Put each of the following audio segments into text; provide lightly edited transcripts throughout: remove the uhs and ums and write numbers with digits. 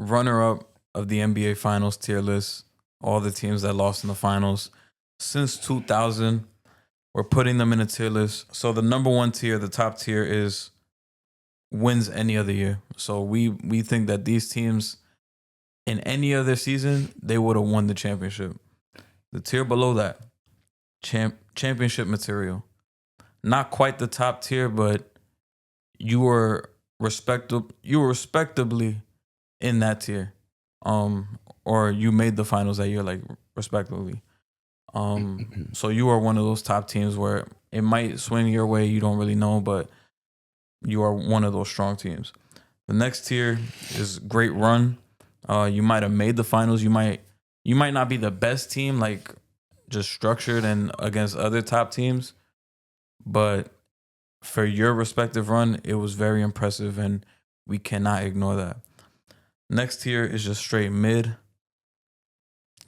runner-up of the NBA Finals tier list. All the teams that lost in the finals since 2000. We're putting them in a tier list. So the number one tier, the top tier, is wins any other year. So we think that these teams in any other season, they would have won the championship. The tier below that, championship material. Not quite the top tier, but you were respectably in that tier. Or you made the finals that year, like respectively. So you are one of those top teams where it might swing your way, you don't really know, but you are one of those strong teams. The next tier is great run. You might have made the finals. You might not be the best team, like just structured and against other top teams, but for your respective run, it was very impressive, and we cannot ignore that. Next tier is just straight mid.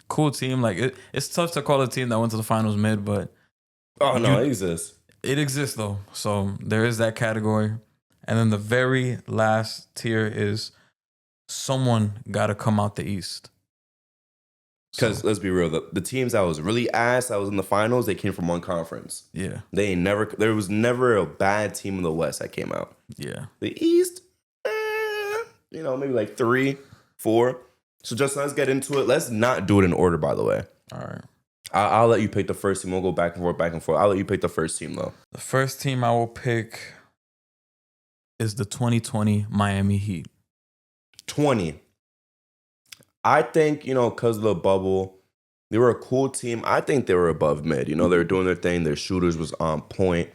Cool team. Like it's tough to call a team that went to the finals mid, but it exists. It exists though. So there is that category. And then the very last tier is someone got to come out the East. Because let's be real, the teams that was really ass that was in the finals, they came from one conference. Yeah. There was never a bad team in the West that came out. Yeah. The East, maybe like 3, 4. So just let's get into it. Let's not do it in order, by the way. All right. I'll let you pick the first team. We'll go back and forth. I'll let you pick the first team, though. The first team I will pick is the 2020 Miami Heat. 20. I think, because of the bubble, they were a cool team. I think they were above mid. They were doing their thing. Their shooters was on point.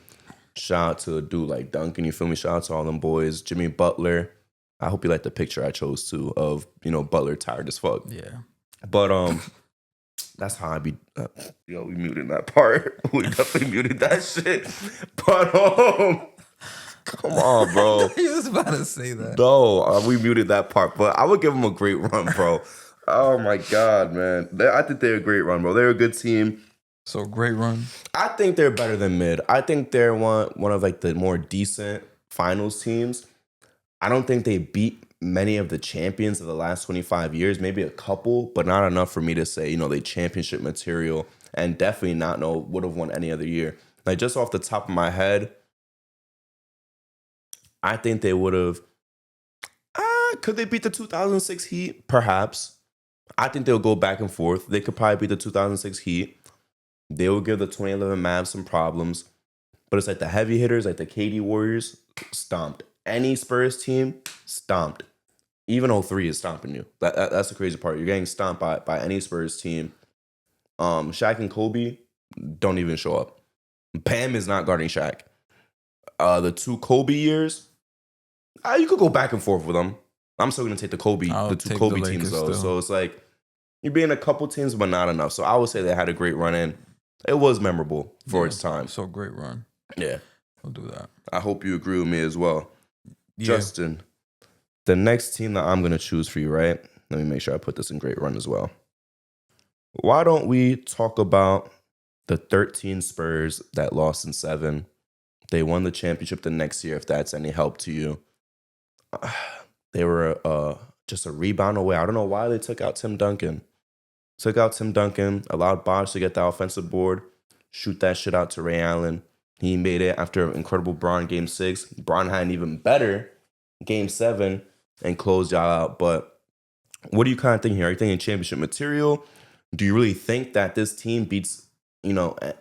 Shout out to a dude like Duncan. You feel me? Shout out to all them boys. Jimmy Butler. I hope you like the picture I chose, too, of, Butler tired as fuck. Yeah. But, that's how I be. We muted that part. We definitely muted that shit. But come on, bro. You was about to say that. No, we muted that part. But I would give them a great run, bro. Oh my God, man. I think they're a great run, bro. They're a good team. So great run. I think they're better than mid. I think they're one of like the more decent finals teams. I don't think they beat many of the champions of the last 25 years, maybe a couple, but not enough for me to say, they championship material, and definitely not would have won any other year. Like just off the top of my head, I think they would have. Could they beat the 2006 Heat? Perhaps. I think they'll go back and forth. They could probably beat the 2006 Heat. They will give the 2011 Mavs some problems. But it's like the heavy hitters, like the KD Warriors, stomped. Any Spurs team, stomped. Even 03 is stomping you. That's the crazy part. You're getting stomped by any Spurs team. Shaq and Kobe don't even show up. Bam is not guarding Shaq. The 2 Kobe years, you could go back and forth with them. I'm still going to take the 2 Kobe teams, though. Still. So it's like, you're being a couple teams, but not enough. So I would say they had a great run in. It was memorable for its time. So great run. Yeah. We'll do that. I hope you agree with me as well. Yeah. Justin, the next team that I'm going to choose for you, right? Let me make sure I put this in great run as well. Why don't we talk about the 13 Spurs that lost in 7? They won the championship the next year, if that's any help to you. They were just a rebound away. I don't know why they took out Tim Duncan. Allowed Bosh to get the offensive board, shoot that shit out to Ray Allen. He made it after an incredible Bron Game 6. Bron had an even better Game 7 and closed y'all out. But what do you kind of think here? Are you thinking championship material? Do you really think that this team beats,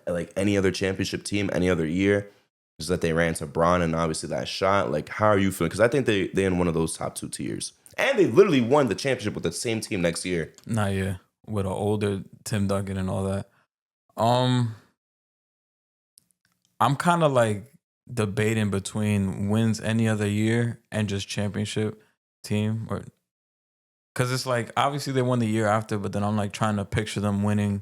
like any other championship team any other year? Just that they ran to Bron and obviously that shot. Like, how are you feeling? Because I think they're in one of those top 2 tiers. And they literally won the championship with the same team next year. Nah, yeah. With an older Tim Duncan and all that. I'm kind of like debating between wins any other year and just championship team. Because it's like, obviously they won the year after, but then I'm like trying to picture them winning.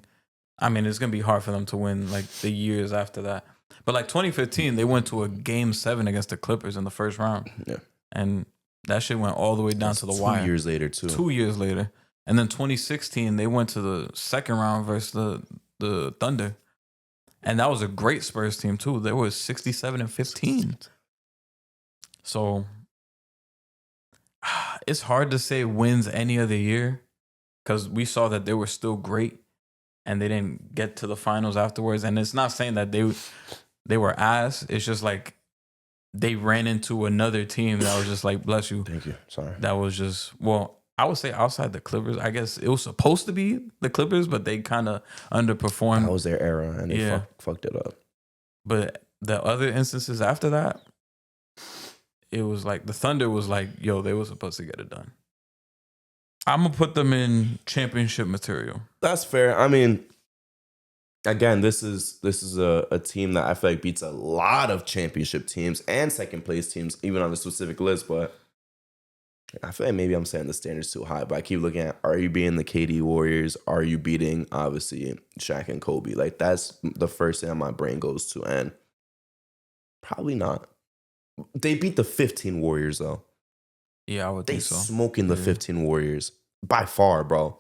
I mean, it's going to be hard for them to win like the years after that. But like 2015, they went to a Game 7 against the Clippers in the first round. Yeah. And that shit went all the way down to the wire. 2 years later, too. 2 years later. And then 2016, they went to the second round versus the Thunder. And that was a great Spurs team, too. They were 67-15. So it's hard to say wins any other year because we saw that they were still great and they didn't get to the finals afterwards. And it's not saying that they were ass. It's just like they ran into another team that was just like, bless you. Thank you. Sorry. That was just, well, I would say outside the Clippers. I guess it was supposed to be the Clippers, but they kind of underperformed. That was their era, and they fucked it up. But the other instances after that, it was like the Thunder was like, yo, they were supposed to get it done. I'm going to put them in championship material. That's fair. I mean, again, this is a team that I feel like beats a lot of championship teams and second place teams, even on the specific list. But I feel like maybe I'm setting the standards too high. But I keep looking at, are you beating the KD Warriors? Are you beating, obviously, Shaq and Kobe? Like, that's the first thing that my brain goes to. And probably not. They beat the 15 Warriors, though. Yeah, I would think so. They smoking the 15 Warriors. By far, bro.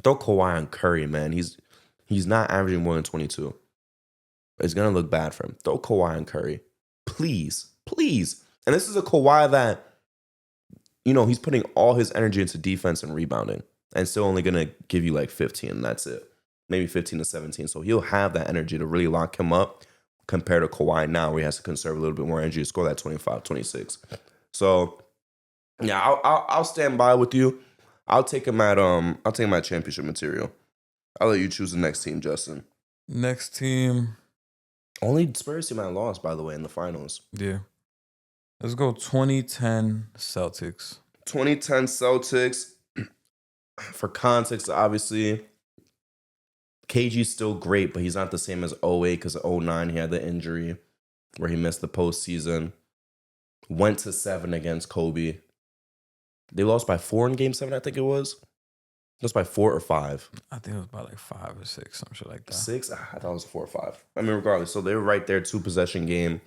Throw Kawhi on Curry, man. He's not averaging more than 22. It's going to look bad for him. Throw Kawhi on Curry. Please. Please. And this is a Kawhi that, you know, he's putting all his energy into defense and rebounding and still only going to give you like 15. And that's it. Maybe 15 to 17. So he'll have that energy to really lock him up compared to Kawhi now where he has to conserve a little bit more energy to score that 25, 26. So, yeah, I'll stand by with you. I'll take him at championship material. I'll let you choose the next team, Justin. Next team. Only Spurs team I lost, by the way, in the finals. Yeah. Let's go 2010 Celtics. 2010 Celtics. For context, obviously, KG's still great, but he's not the same as 08 because 09 he had the injury where he missed the postseason. Went to 7 against Kobe. They lost by 4 in Game 7, I think it was. Lost by 4 or 5. I think it was by like 5 or 6, some shit like that. 6? I thought it was 4 or 5. I mean, regardless. So they were right there, 2-possession game.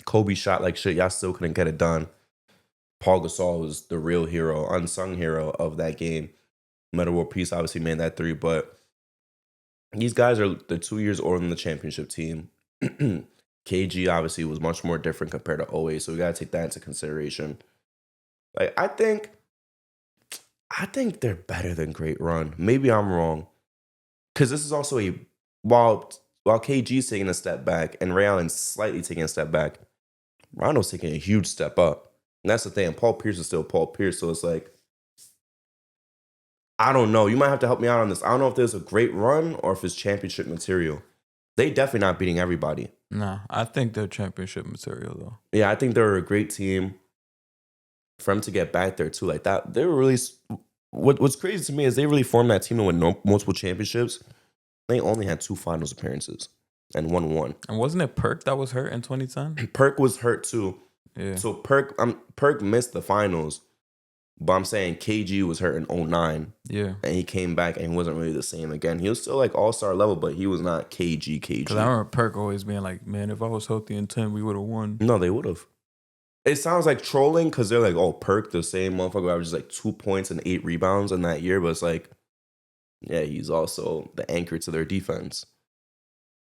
Kobe shot like shit. Y'all still couldn't get it done. Paul Gasol was the real hero, unsung hero of that game. Metta World Peace obviously made that 3, but these guys are the 2 years older than the championship team. KG obviously was much more different compared to 08, so we got to take that into consideration. Like, I think they're better than Great Run. Maybe I'm wrong. Because this is also while KG's taking a step back and Ray Allen's slightly taking a step back, Rondo's taking a huge step up. And that's the thing. Paul Pierce is still Paul Pierce, so it's like, I don't know. You might have to help me out on this. I don't know if there's a Great Run or if it's championship material. They definitely not beating everybody. Nah, I think they're championship material, though. Yeah, I think they're a great team. For them to get back there, too, like that, they were really... What's crazy to me is they really formed that team to win multiple championships. They only had 2 finals appearances and won. And wasn't it Perk that was hurt in 2010? Perk was hurt, too. Yeah. So Perk missed the finals, but I'm saying KG was hurt in 09. Yeah. And he came back and he wasn't really the same again. He was still like all-star level, but he was not KG. Because I remember Perk always being like, man, if I was healthy in 10, we would have won. No, they would have. It sounds like trolling because they're like, oh, Perk, the same motherfucker averages like 2 points and 8 rebounds in that year. But it's like, yeah, he's also the anchor to their defense.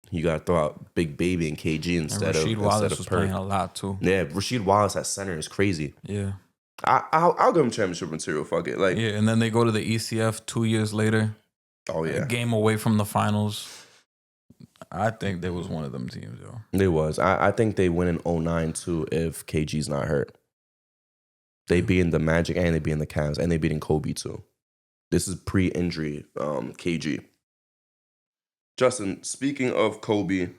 You got to throw out Big Baby and KG instead of Perk. Rasheed Wallace was playing a lot too. Yeah, Rasheed Wallace at center is crazy. Yeah. I'll give him championship material. Fuck it. Like, yeah, and then they go to the ECF 2 years later. Oh, yeah. A game away from the finals. I think they was one of them teams, yo. They was. I think they win in 09 too if KG's not hurt. They beating the Magic and they beating the Cavs and they beating Kobe too. This is pre-injury KG. Justin, speaking of Kobe,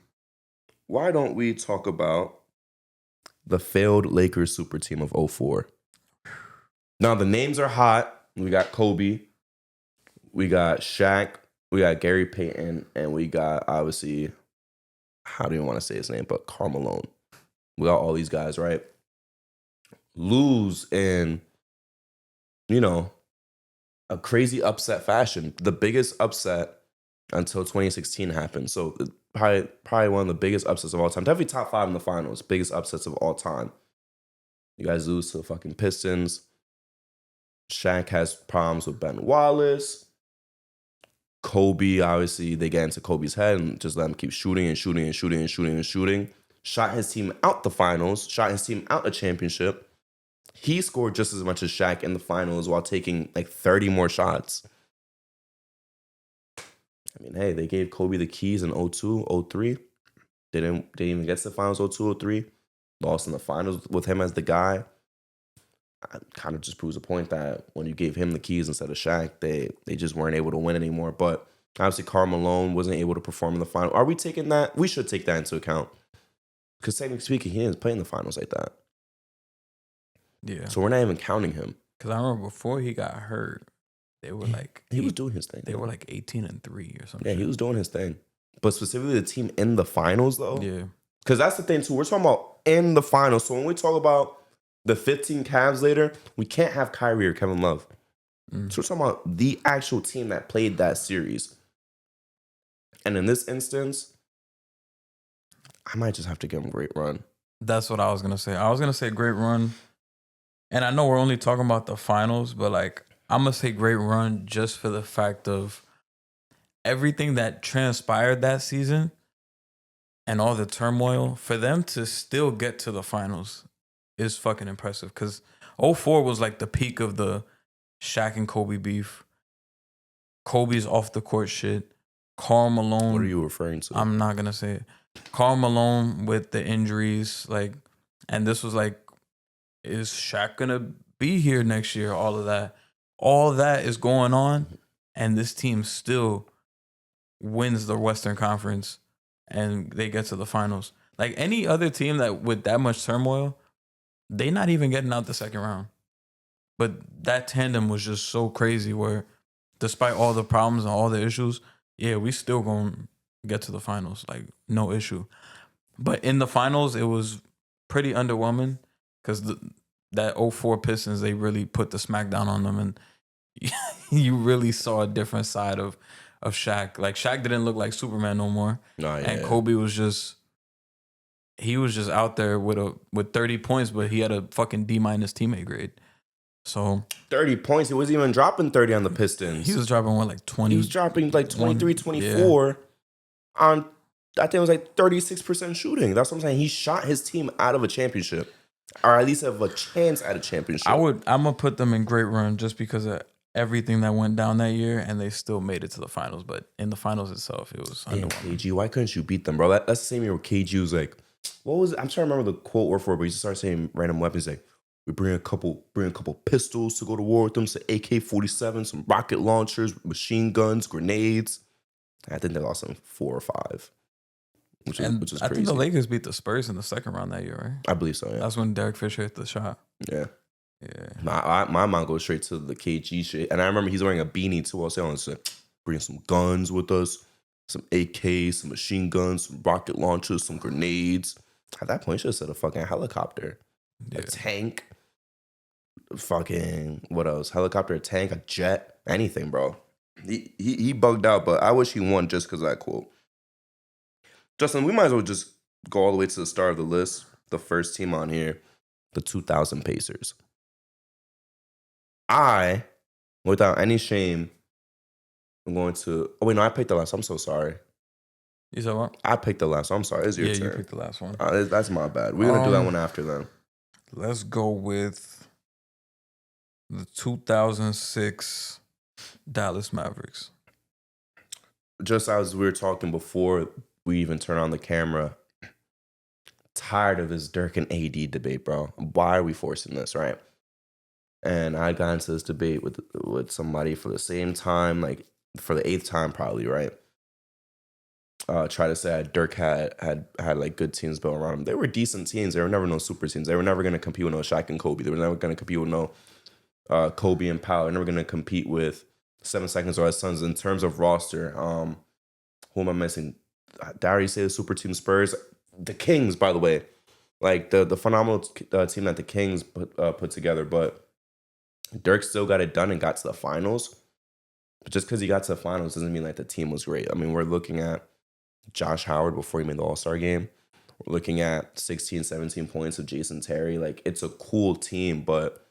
why don't we talk about the failed Lakers super team of 04? Now the names are hot. We got Kobe, we got Shaq, we got Gary Payton, and we got, obviously, how do you want to say his name, but Karl Malone. We got all these guys, right? Lose in, a crazy upset fashion. The biggest upset until 2016 happened. So probably one of the biggest upsets of all time. Definitely top 5 in the finals. Biggest upsets of all time. You guys lose to the fucking Pistons. Shaq has problems with Ben Wallace. Kobe, obviously, they get into Kobe's head and just let him keep shooting and shooting and shooting and shooting and shooting. Shot his team out the finals. Shot his team out a championship. He scored just as much as Shaq in the finals while taking like 30 more shots. I mean, hey, they gave Kobe the keys in 02, 03. Didn't even get to the finals 02, 03. Lost in the finals with him as the guy. Kind of just proves a point that when you gave him the keys instead of Shaq, they just weren't able to win anymore. But obviously, Karl Malone wasn't able to perform in the final. Are we taking that? We should take that into account. Because technically speaking, he didn't play in the finals like that. Yeah. So we're not even counting him. Because I remember before he got hurt, they were like... He was doing his thing. They were like 18-3 or something. Yeah, he was doing his thing. But specifically the team in the finals, though. Yeah. Because that's the thing, too. We're talking about in the finals. So when we talk about the 15 Cavs later, we can't have Kyrie or Kevin Love. So we're talking about the actual team that played that series. And in this instance, I might just have to give him a great run. That's what I was going to say. I was going to say great run. And I know we're only talking about the finals, but like I'm going to say great run just for the fact of everything that transpired that season and all the turmoil. For them to still get to the finals is fucking impressive because 04 was like the peak of the Shaq and Kobe beef. Kobe's off the court shit. Karl Malone. What are you referring to? I'm not going to say it. Karl Malone with the injuries, like, and this was like, is Shaq going to be here next year? All of that. All that is going on, and this team still wins the Western Conference, and they get to the finals. Like, any other team that with that much turmoil, they not even getting out the second round. But that tandem was just so crazy where despite all the problems and all the issues, yeah, we still going to get to the finals. Like, no issue. But in the finals, it was pretty underwhelming because that 04 Pistons, they really put the smackdown on them. And you really saw a different side of Shaq. Like, Shaq didn't look like Superman no more. Oh, yeah. And Kobe was just... He was just out there with 30 points, but he had a fucking D- teammate grade. So 30 points. He wasn't even dropping 30 on the Pistons. he was dropping what, like 20? He was dropping like 23, 24 on, I think it was like 36% shooting. That's what I'm saying. He shot his team out of a championship, or at least have a chance at a championship. I'm gonna put them in great run just because of everything that went down that year, and they still made it to the finals. But in the finals itself, it was Damn, underwhelming. KG, why couldn't you beat them, bro? That's the same year where KG was like, what was it? I'm trying to remember the quote word for it, but he just started saying random weapons like, we bring a couple pistols to go to war with them, some AK-47, some rocket launchers, machine guns, grenades. I think they lost them 4 or 5, which is crazy. I think the Lakers beat the Spurs in the second round that year, right? I believe so, yeah. That's when Derek Fisher hit the shot. Yeah. Yeah. My mind goes straight to the KG shit. And I remember he's wearing a beanie too. I was saying, bring some guns with us, some AKs, some machine guns, some rocket launchers, some grenades. At that point, you should have said a fucking helicopter, a tank, fucking, what else? Helicopter, a tank, a jet, anything, bro. He bugged out, but I wish he won just because of that quote. Justin, we might as well just go all the way to the start of the list. The first team on here, the 2000 Pacers. I, without any shame, I'm going to... Oh, wait, no, I picked the last. I'm so sorry. You said what? I picked the last. I'm sorry. It's your turn. Yeah, you picked the last one. That's my bad. We're going to do that one after then. Let's go with the 2006 Dallas Mavericks. Just as we were talking before we even turn on the camera, tired of this Dirk and AD debate, bro. Why are we forcing this, right? And I got into this debate with somebody for the same time, like for the 8th time probably, right? Try to say that Dirk had like good teams built around him. They were decent teams. They were never no super teams. They were never going to compete with no Shaq and Kobe. They were never going to compete with no Kobe and Powell. They were never going to compete with 7 Seconds or Less Suns in terms of roster. Who am I missing? Did I already say the super team Spurs? The Kings, by the way. Like the phenomenal team that the Kings put together. But Dirk still got it done and got to the finals. But just because he got to the finals doesn't mean like the team was great. I mean, we're looking at Josh Howard before he made the All-Star game. We're looking at 16, 17 points of Jason Terry. Like, it's a cool team, but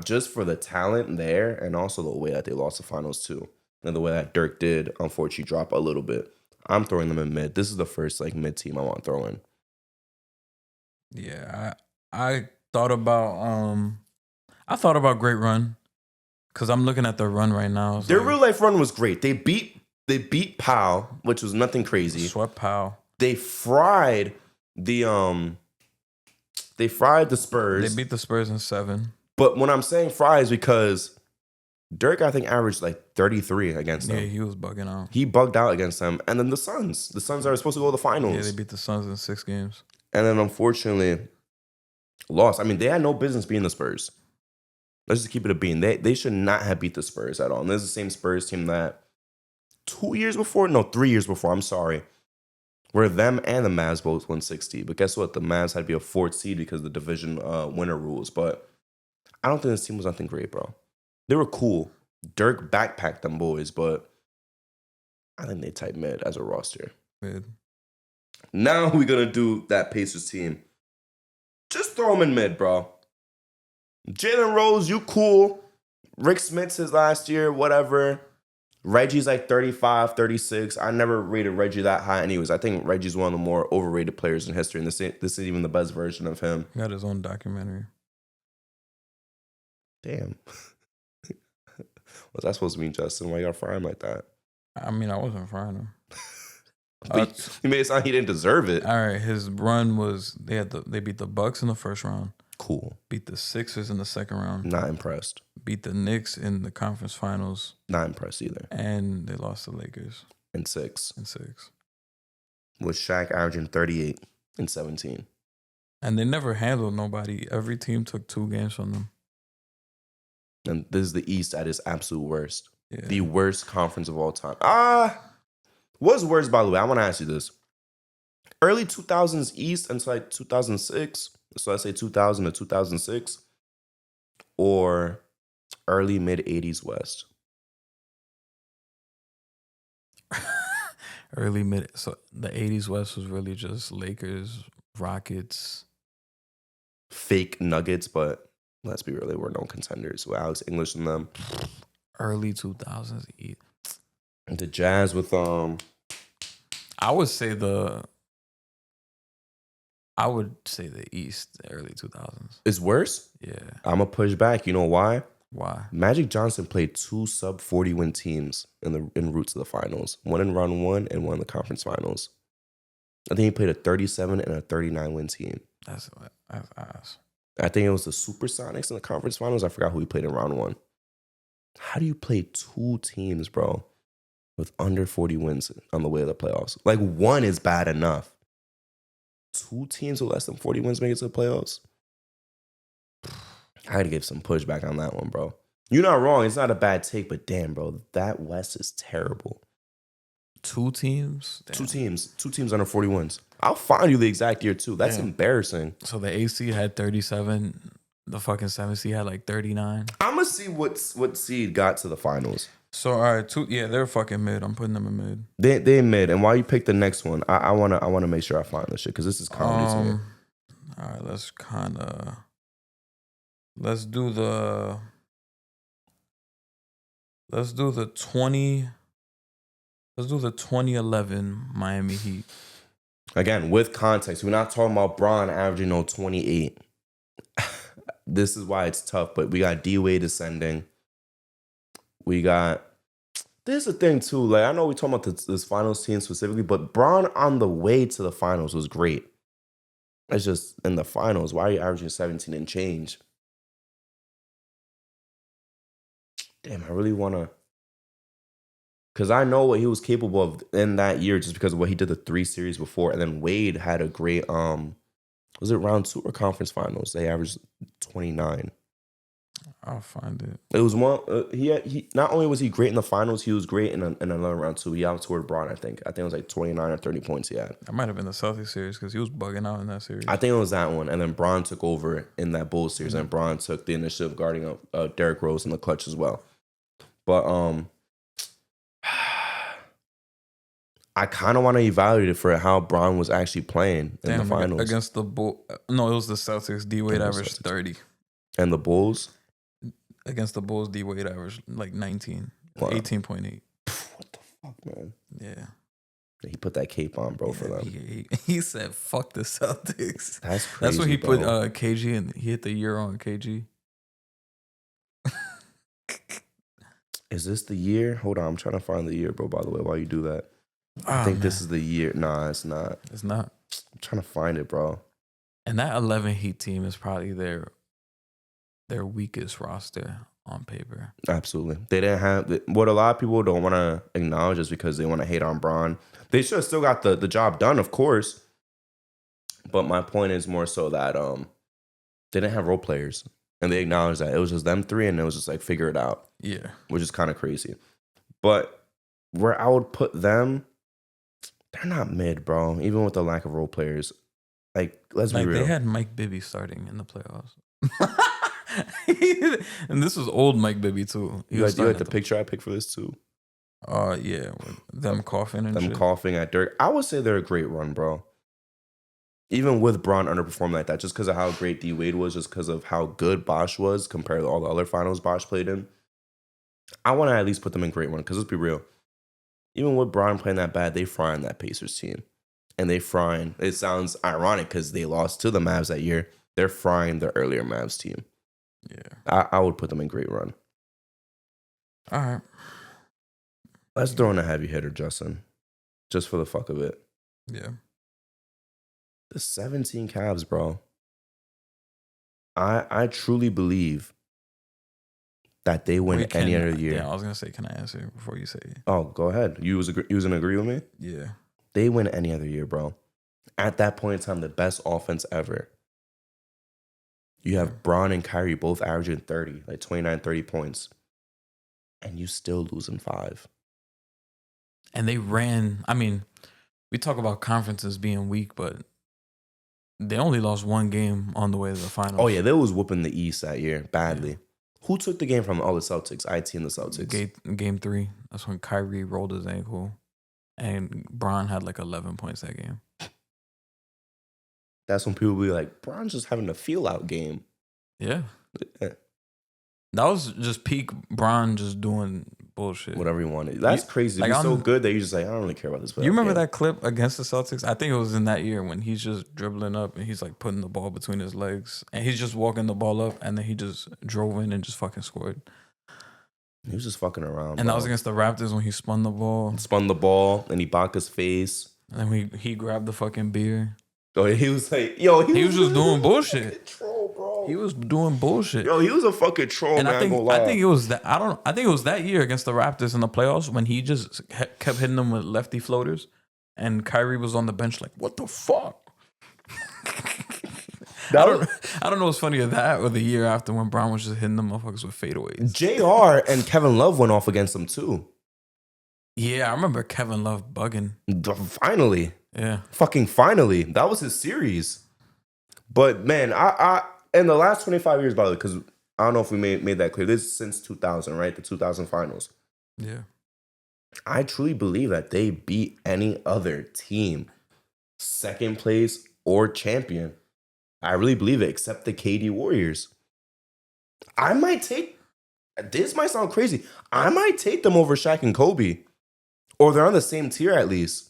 just for the talent there and also the way that they lost the finals too, and the way that Dirk did, unfortunately, drop a little bit, I'm throwing them in mid. This is the first, like, mid team I want to throw in. Yeah, I thought about I thought about Great Run because I'm looking at their run right now. It's Their like, real life run was great. They beat Powell, which was nothing crazy. swept Powell. They fried the Spurs. They beat the Spurs in 7. But when I'm saying fry is because Dirk, I think, averaged like 33 against them. Yeah, he was bugging out. He bugged out against them. And then the Suns are supposed to go to the finals. Yeah, they beat the Suns in 6 games. And then unfortunately lost. I mean, they had no business being the Spurs. Let's just keep it a bean. They should not have beat the Spurs at all. And this is the same Spurs team that 3 years before, I'm sorry, where them and the Mavs both won 60. But guess what? The Mavs had to be a 4th seed because of the division winner rules. But I don't think this team was nothing great, bro. They were cool. Dirk backpacked them boys, but I think they type mid as a roster. Mid. Now we're going to do that Pacers team. Just throw them in mid, bro. Jalen Rose, you cool. Rick Smith's his last year, whatever. Reggie's like 35, 36. I never rated Reggie that high anyways. I think Reggie's one of the more overrated players in history, and this is even the best version of him. He got his own documentary. Damn. What's that supposed to mean, Justin? Why you gotta fire him like that? I mean, I wasn't frying him. He made it sound like he didn't deserve it. All right, his run was they beat the Bucks in the first round. Cool. Beat the Sixers in the second round. Not impressed. Beat the Knicks in the conference finals. Not impressed either. And they lost to Lakers In 6. in 6. With Shaq averaging 38 and 17. And they never handled nobody. Every team took 2 games from them. And this is the East at its absolute worst. Yeah. The worst conference of all time. What's worse, by the way? I want to ask you this. Early 2000s East until like 2006. So let's say 2000 to 2006. Or early mid 80s West. Early mid. So the 80s West was really just Lakers, Rockets. Fake Nuggets, but let's be real, they were no contenders with Alex English and them. Early 2000s East. The Jazz with I would say the East, the early 2000s. is worse. Yeah. I'ma push back. You know why? Why? Magic Johnson played 2 sub 40 win teams in route to the finals. One in round 1 and one in the conference finals. I think he played a 37 and a 39 win team. That's ass. I think it was the Supersonics in the conference finals. I forgot who he played in round 1. How do you play 2 teams, bro, with under 40 wins on the way to the playoffs? Like, 1 is bad enough. 2 teams with less than 40 wins make it to the playoffs? I had to give some pushback on that one, bro. You're not wrong. It's not a bad take, but damn, bro, that West is terrible. 2 teams? Damn. 2 teams under 40 wins. I'll find you the exact year, too. That's embarrassing. So the AC had 37. The fucking 7C had like 39. I'm going to see what seed got to the finals. So, all right, they're fucking mid. I'm putting them in mid. They mid. And while you pick the next one, I wanna make sure I find this shit because this is comedy to me. All right, let's do the 2011 Miami Heat. Again, with context, we're not talking about Bron averaging 28. This is why it's tough, but we got D-Wade ascending. We got... This is the thing, too. Like, I know we're talking about this finals team specifically, but Bron on the way to the finals was great. It's just, in the finals, why are you averaging 17 and change? Damn, I really want to... Because I know what he was capable of in that year just because of what he did the 3 series before. And then Wade had a great... was it round 2 or conference finals? They averaged 29. I'll find it. It was one. He not only was he great in the finals, he was great in another round 2. He outscored Bron. I think it was like 29 or 30 points he had. That might have been the Celtics series because he was bugging out in that series. I think it was that one, and then Bron took over in that Bulls series, and Bron took the initiative guarding Derrick Rose in the clutch as well. But I kind of want to evaluate it for how Bron was actually playing in the finals against the Bulls. No, it was the Celtics. D-Wade averaged 30. And the Bulls. Against the Bulls, D-Wade averaged like 19. Wow. 18.8. What the fuck, man? Yeah. He put that cape on, bro, for them. He said, "Fuck the Celtics." That's crazy. That's when he bro. put KG and he hit the year on KG. Is this the year? Hold on, I'm trying to find the year, bro. By the way, while you do that, I think this is the year. Nah, it's not. It's not. I'm trying to find it, bro. And that 11 Heat team is probably their weakest roster on paper. Absolutely. They didn't have what a lot of people don't want to acknowledge is because they want to hate on Bron. They should have still got the job done, of course. But my point is more so that they didn't have role players. And they acknowledged that. It was just them three, and it was just like, figure it out. Yeah. Which is kind of crazy. But where I would put them, they're not mid, bro. Even with the lack of role players. Like, let's be real. They had Mike Bibby starting in the playoffs. And this was old Mike Bibby, too. You like the picture I picked for this, too? Yeah. With them coughing and them shit. Coughing at Dirk. I would say they're a great run, bro. Even with Bron underperforming like that, just because of how great D Wade was, just because of how good Bosh was compared to all the other finals Bosh played in, I want to at least put them in great run. Because let's be real, even with Bron playing that bad, they frying that Pacers team, and they frying. It sounds ironic because they lost to the Mavs that year. They're frying the earlier Mavs team. Yeah, I would put them in great run. All right, let's throw in a heavy hitter, Justin, just for the fuck of it. Yeah. The 17 Cavs, bro. I truly believe that they win any other year. Yeah, I was gonna say, can I answer before you say it? Oh, go ahead. You was gonna agree with me? Yeah. They win any other year, bro. At that point in time, the best offense ever. You have Bron and Kyrie both averaging 30, like 29, 30 points. And you still lose in 5. And they ran, I mean, we talk about conferences being weak, but they only lost one game on the way to the finals. Oh, yeah, they was whooping the East that year badly. Yeah. Who took the game from all the Celtics? IT and the Celtics. Game 3. That's when Kyrie rolled his ankle. And Bron had like 11 points that game. That's when people be like, Bron's just having a feel-out game. Yeah. That was just peak Bron just doing bullshit. Whatever he wanted. That's crazy. Like, he's so good that you're just like, I don't really care about this. You remember that clip against the Celtics? I think it was in that year when he's just dribbling up and he's like putting the ball between his legs. And he's just walking the ball up and then he just drove in and just fucking scored. He was just fucking around. And that was against the Raptors when he spun the ball. And Ibaka's face. And then he grabbed the fucking beer. Oh, he was like, yo, he was just doing bullshit. Troll, bro. He was doing bullshit. Yo, he was a fucking troll, and man. I think it was that. I think it was that year against the Raptors in the playoffs when he just kept hitting them with lefty floaters, and Kyrie was on the bench like, "What the fuck?" I don't know what's funnier, that or the year after when Bron was just hitting them motherfuckers with fadeaways. JR and Kevin Love went off against them too. Yeah, I remember Kevin Love bugging. Finally. Yeah. Fucking finally. That was his series. But man, I in the last 25 years, by the way, because I don't know if we made that clear. This is since 2000, right? The 2000 finals. Yeah. I truly believe that they beat any other team, second place or champion. I really believe it, except the KD Warriors. I might take, this might sound crazy, I might take them over Shaq and Kobe. Or they're on the same tier at least.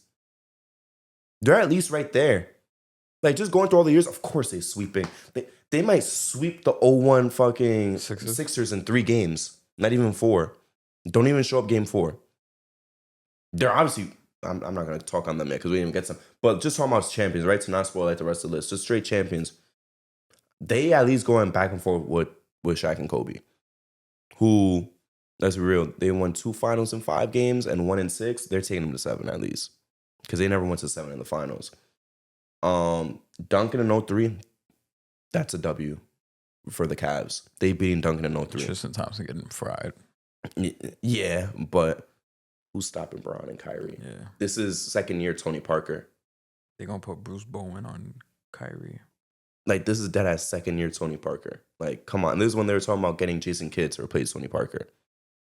They're at least right there. Like, just going through all the years, of course they're sweeping. They might sweep the 0-1 fucking Sixers in 3 games. Not even 4. Don't even show up game 4. They're obviously, I'm not going to talk on them yet because we didn't even get some. But just talking about champions, right? To not spoil like the rest of the list. Just straight champions. They at least going back and forth with Shaq and Kobe. Who, let's be real, they won 2 finals in 5 games and 1 in 6. They're taking them to 7 at least. Because they never went to 7 in the finals. Duncan in 03, that's a W for the Cavs. They beating Duncan in 03. Tristan Thompson getting fried. Yeah, but who's stopping Bron and Kyrie? Yeah. This is second year Tony Parker. They're going to put Bruce Bowen on Kyrie. Like, this is dead ass second year Tony Parker. Like, come on. This is when they were talking about getting Jason Kidd to replace Tony Parker.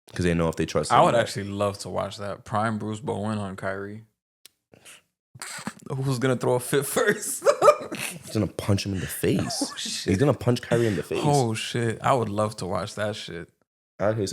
Because they know if they trust him. I would actually love to watch that. Prime Bruce Bowen on Kyrie. Who's going to throw a fit first? He's going to punch him in the face. Oh, shit. He's going to punch Kyrie in the face. Oh, shit. I would love to watch that shit.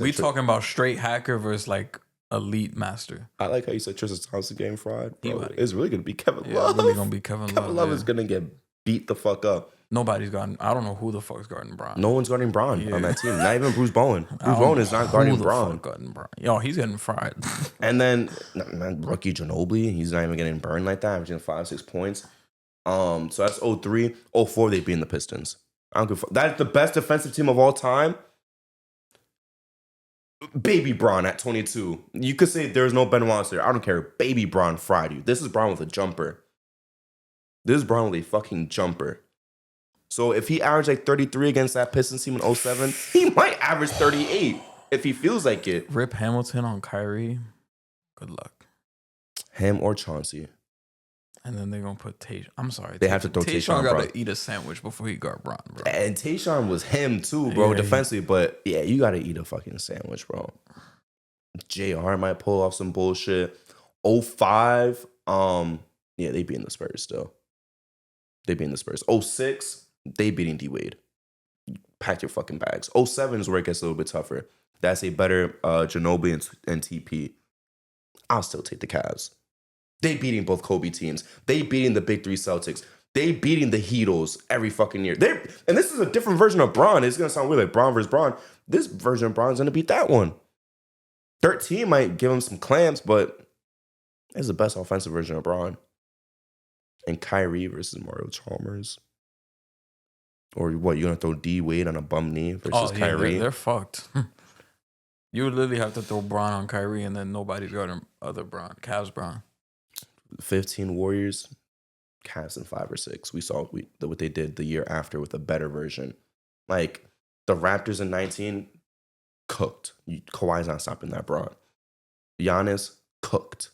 We talking about straight hacker versus, like, elite master. I like how you said Tristan Thompson getting fried, bro. He- It's really gonna be Kevin Yeah, Love. really gonna be Kevin Love. Kevin Love yeah. is gonna get beat the fuck up. Nobody's guarding. I don't know who the fuck's guarding Bron. No one's guarding Braun on Yeah. that team. Not even Bruce Bowen. I Bruce don't Bowen know is not who guarding the Braun. fuck guarding Bron. Yo, he's getting fried. And then man, rookie Ginobili, he's not even getting burned like that, averaging 5-6 points. So that's 03. 04, they beat the Pistons. I don't give a fuck. That's the best defensive team of all time. Baby Braun at 22. You could say there's no Ben Wallace there. I don't care. Baby Braun fried you. This is Braun with a jumper. This is Braun with a fucking jumper. So if he averaged like 33 against that Pistons team in 07, he might average 38 if he feels like it. Rip Hamilton on Kyrie. Good luck. Him or Chauncey. And then they're gonna put Tayshaun. I'm sorry. They have to throw Tayshaun, gotta bro. eat a sandwich before he guard Bron, bro. And Tayshaun was him too, bro, Yeah, defensively. But yeah, you gotta eat a fucking sandwich, bro. JR might pull off some bullshit. 05, yeah, they beating the Spurs still. They beating the Spurs. 06, they beating D Wade. Pack your fucking bags. 07 is where it gets a little bit tougher. That's a better Ginobili and TP. I'll still take the Cavs. They beating both Kobe teams. They beating the big three Celtics. They beating the Heatles every fucking year. And this is a different version of Bron. It's gonna sound weird like Bron versus Bron. This version of Bron's gonna beat that one. 13 might give him some clamps, but it's the best offensive version of Bron. And Kyrie versus Mario Chalmers. Or what, you're gonna throw D Wade on a bum knee versus Kyrie? They're fucked. You would literally have to throw Bron on Kyrie, and then nobody's guarding other Bron. Cavs Bron. 15 Warriors, Cavs in 5 or 6. We saw what they did the year after with a better version. Like the Raptors in 19, cooked. Kawhi's not stopping that Bron. Giannis, cooked.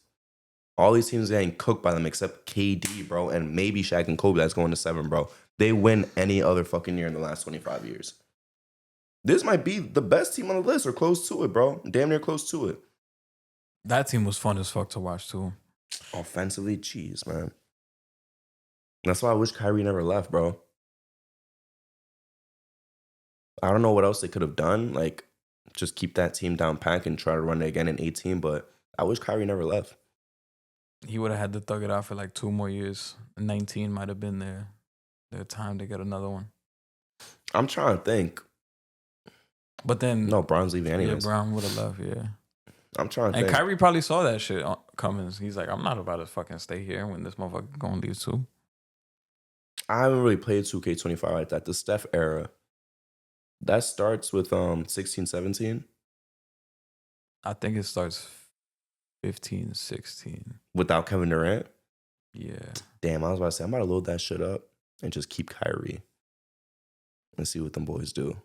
All these teams getting cooked by them except KD, bro, and maybe Shaq and Kobe that's going to 7, bro. They win any other fucking year in the last 25 years. This might be the best team on the list or close to it, bro. Damn near close to it. That team was fun as fuck to watch too. Offensively, jeez, man. That's why I wish Kyrie never left, bro. I don't know what else they could have done. Like, just keep that team down pack and try to run it again in 18, but I wish Kyrie never left. He would have had to thug it out for like 2 more years. 19 might have been their time to get another one. I'm trying to think. But then No, Bron's leaving yeah, anyways. Brown would have left, yeah. I'm trying to And think. Kyrie probably saw that shit coming. He's like, I'm not about to fucking stay here when this motherfucker going to leave too. I haven't really played 2K25 like that. The Steph era, that starts with 16, 17 I think it starts 15, 16. without Kevin Durant. Yeah. Damn, I was about to say, I'm about to load that shit up and just keep Kyrie and see what them boys do.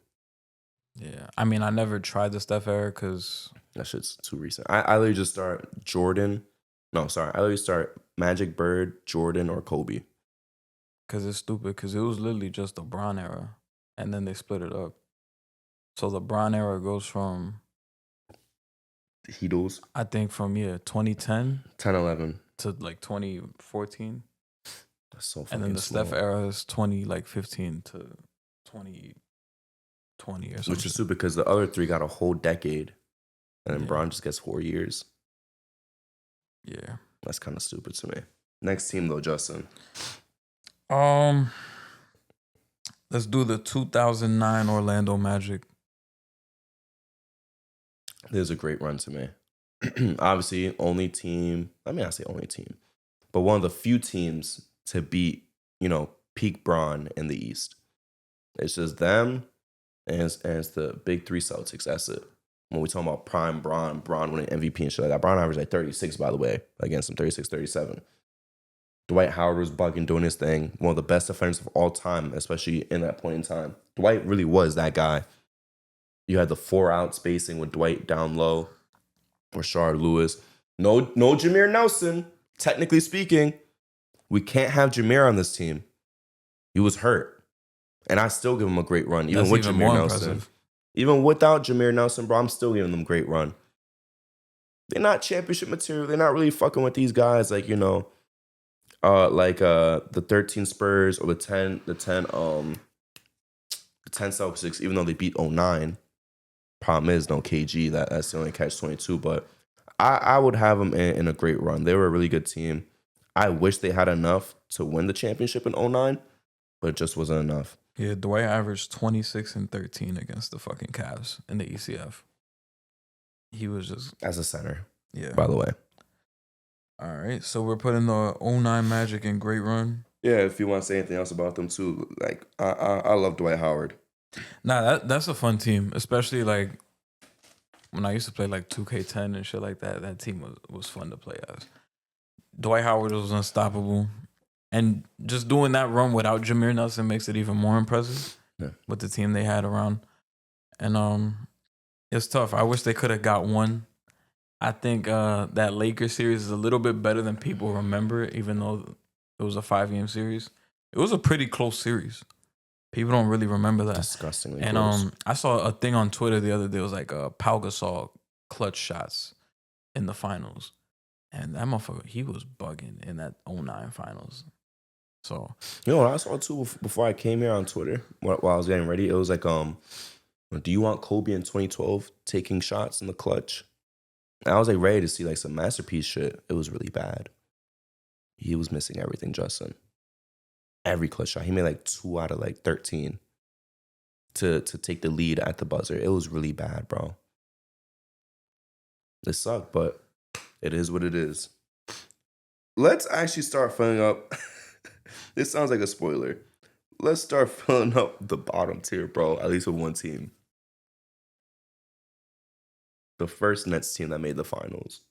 Yeah. I mean, I never tried the Steph era because That shit's too recent. I literally just start Jordan. No, sorry. I literally start Magic, Bird, Jordan, or Kobe. it's stupid because it was literally just the Bron era. And then they split it up. So the Bron era goes from, The Heatles, I think from, 2010 10, 11. to like 2014. That's so fucking And then the small. Steph era is 15 to 2020 or something. Which is stupid because the other three got a whole decade. And then Yeah. Bron just gets 4 years. Yeah. That's kind of stupid to me. Next team though, Justin. Let's do the 2009 Orlando Magic. This is a great run to me. Obviously, only team. I mean, I say only team, but one of the few teams to beat, peak Bron in the East. It's just them, and it's the big three Celtics. That's it. When we talk about prime Bron winning MVP and shit like that, Bron averaged like 36, by the way, against him, 36, 37. Dwight Howard was bugging, doing his thing. One of the best defenders of all time, especially in that point in time. Dwight really was that guy. You had the 4-out spacing with Dwight down low. Rashard Lewis. No Jameer Nelson. Technically speaking, we can't have Jameer on this team. He was hurt. And I still give him a great run, even That's with even Jameer more Nelson. impressive. Even without Jameer Nelson, bro, I'm still giving them a great run. They're not championship material. They're not really fucking with these guys like, the 13 Spurs or the 10 Celtics, even though they beat 09. Problem is, no KG. That's the only catch 22. But I would have them in a great run. They were a really good team. I wish they had enough to win the championship in 09, but it just wasn't enough. Yeah, Dwight averaged 26 and 13 against the fucking Cavs in the ECF. He was just As a center, yeah. by the way. All right, so we're putting the 09 Magic in great run. Yeah, if you want to say anything else about them too, like I love Dwight Howard. Nah, that's a fun team, especially like when I used to play like 2K10 and shit like that. That team was fun to play as. Dwight Howard was unstoppable, and just doing that run without Jameer Nelson makes it even more impressive with the team they had around. And it's tough. I wish they could have got one. I think that Lakers series is a little bit better than people remember, even though it was a 5-game series. It was a pretty close series. People don't really remember that. Disgustingly And close. I saw a thing on Twitter the other day. It was like Pau Gasol clutch shots in the finals. And that motherfucker, he was bugging in that 09 finals. So, You know what I saw too before I came here on Twitter while I was getting ready? It was like, do you want Kobe in 2012 taking shots in the clutch? And I was like ready to see like some masterpiece shit. It was really bad. He was missing everything, Justin. Every clutch shot. He made like 2 out of like 13 to take the lead at the buzzer. It was really bad, bro. It sucked, but it is what it is. Let's actually start filling up. This sounds like a spoiler. Let's start filling up the bottom tier, bro, at least with one team. The first Nets team that made the finals.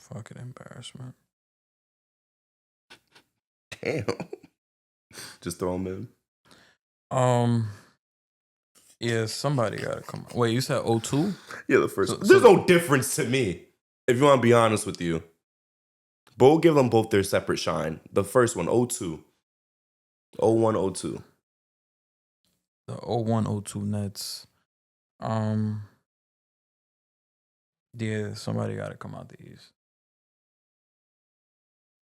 fucking embarrassment. Damn. Just throw them in. Yeah, somebody got to come. Wait, you said 02? Yeah, the first. So- There's no difference to me, if you want to be honest with you. But we'll give them both their separate shine. The first one, 02. 01, 02. The 01-02 Nets. Yeah, somebody got to come out the East.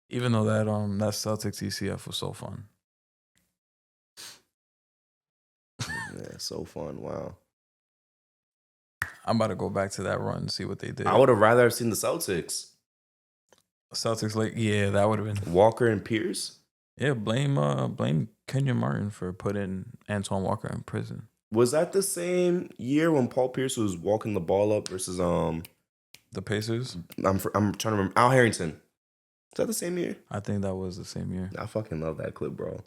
Even though that Celtics ECF was so fun. Yeah, so fun. Wow. I'm about to go back to that run and see what they did. I would have rather have seen the Celtics. Celtics, like, yeah, that would have been. Walker and Pierce. Yeah, blame Kenyon Martin for putting Antoine Walker in prison. Was that the same year when Paul Pierce was walking the ball up versus The Pacers? I'm trying to remember, Al Harrington. Is that the same year? I think that was the same year. I fucking love that clip, bro.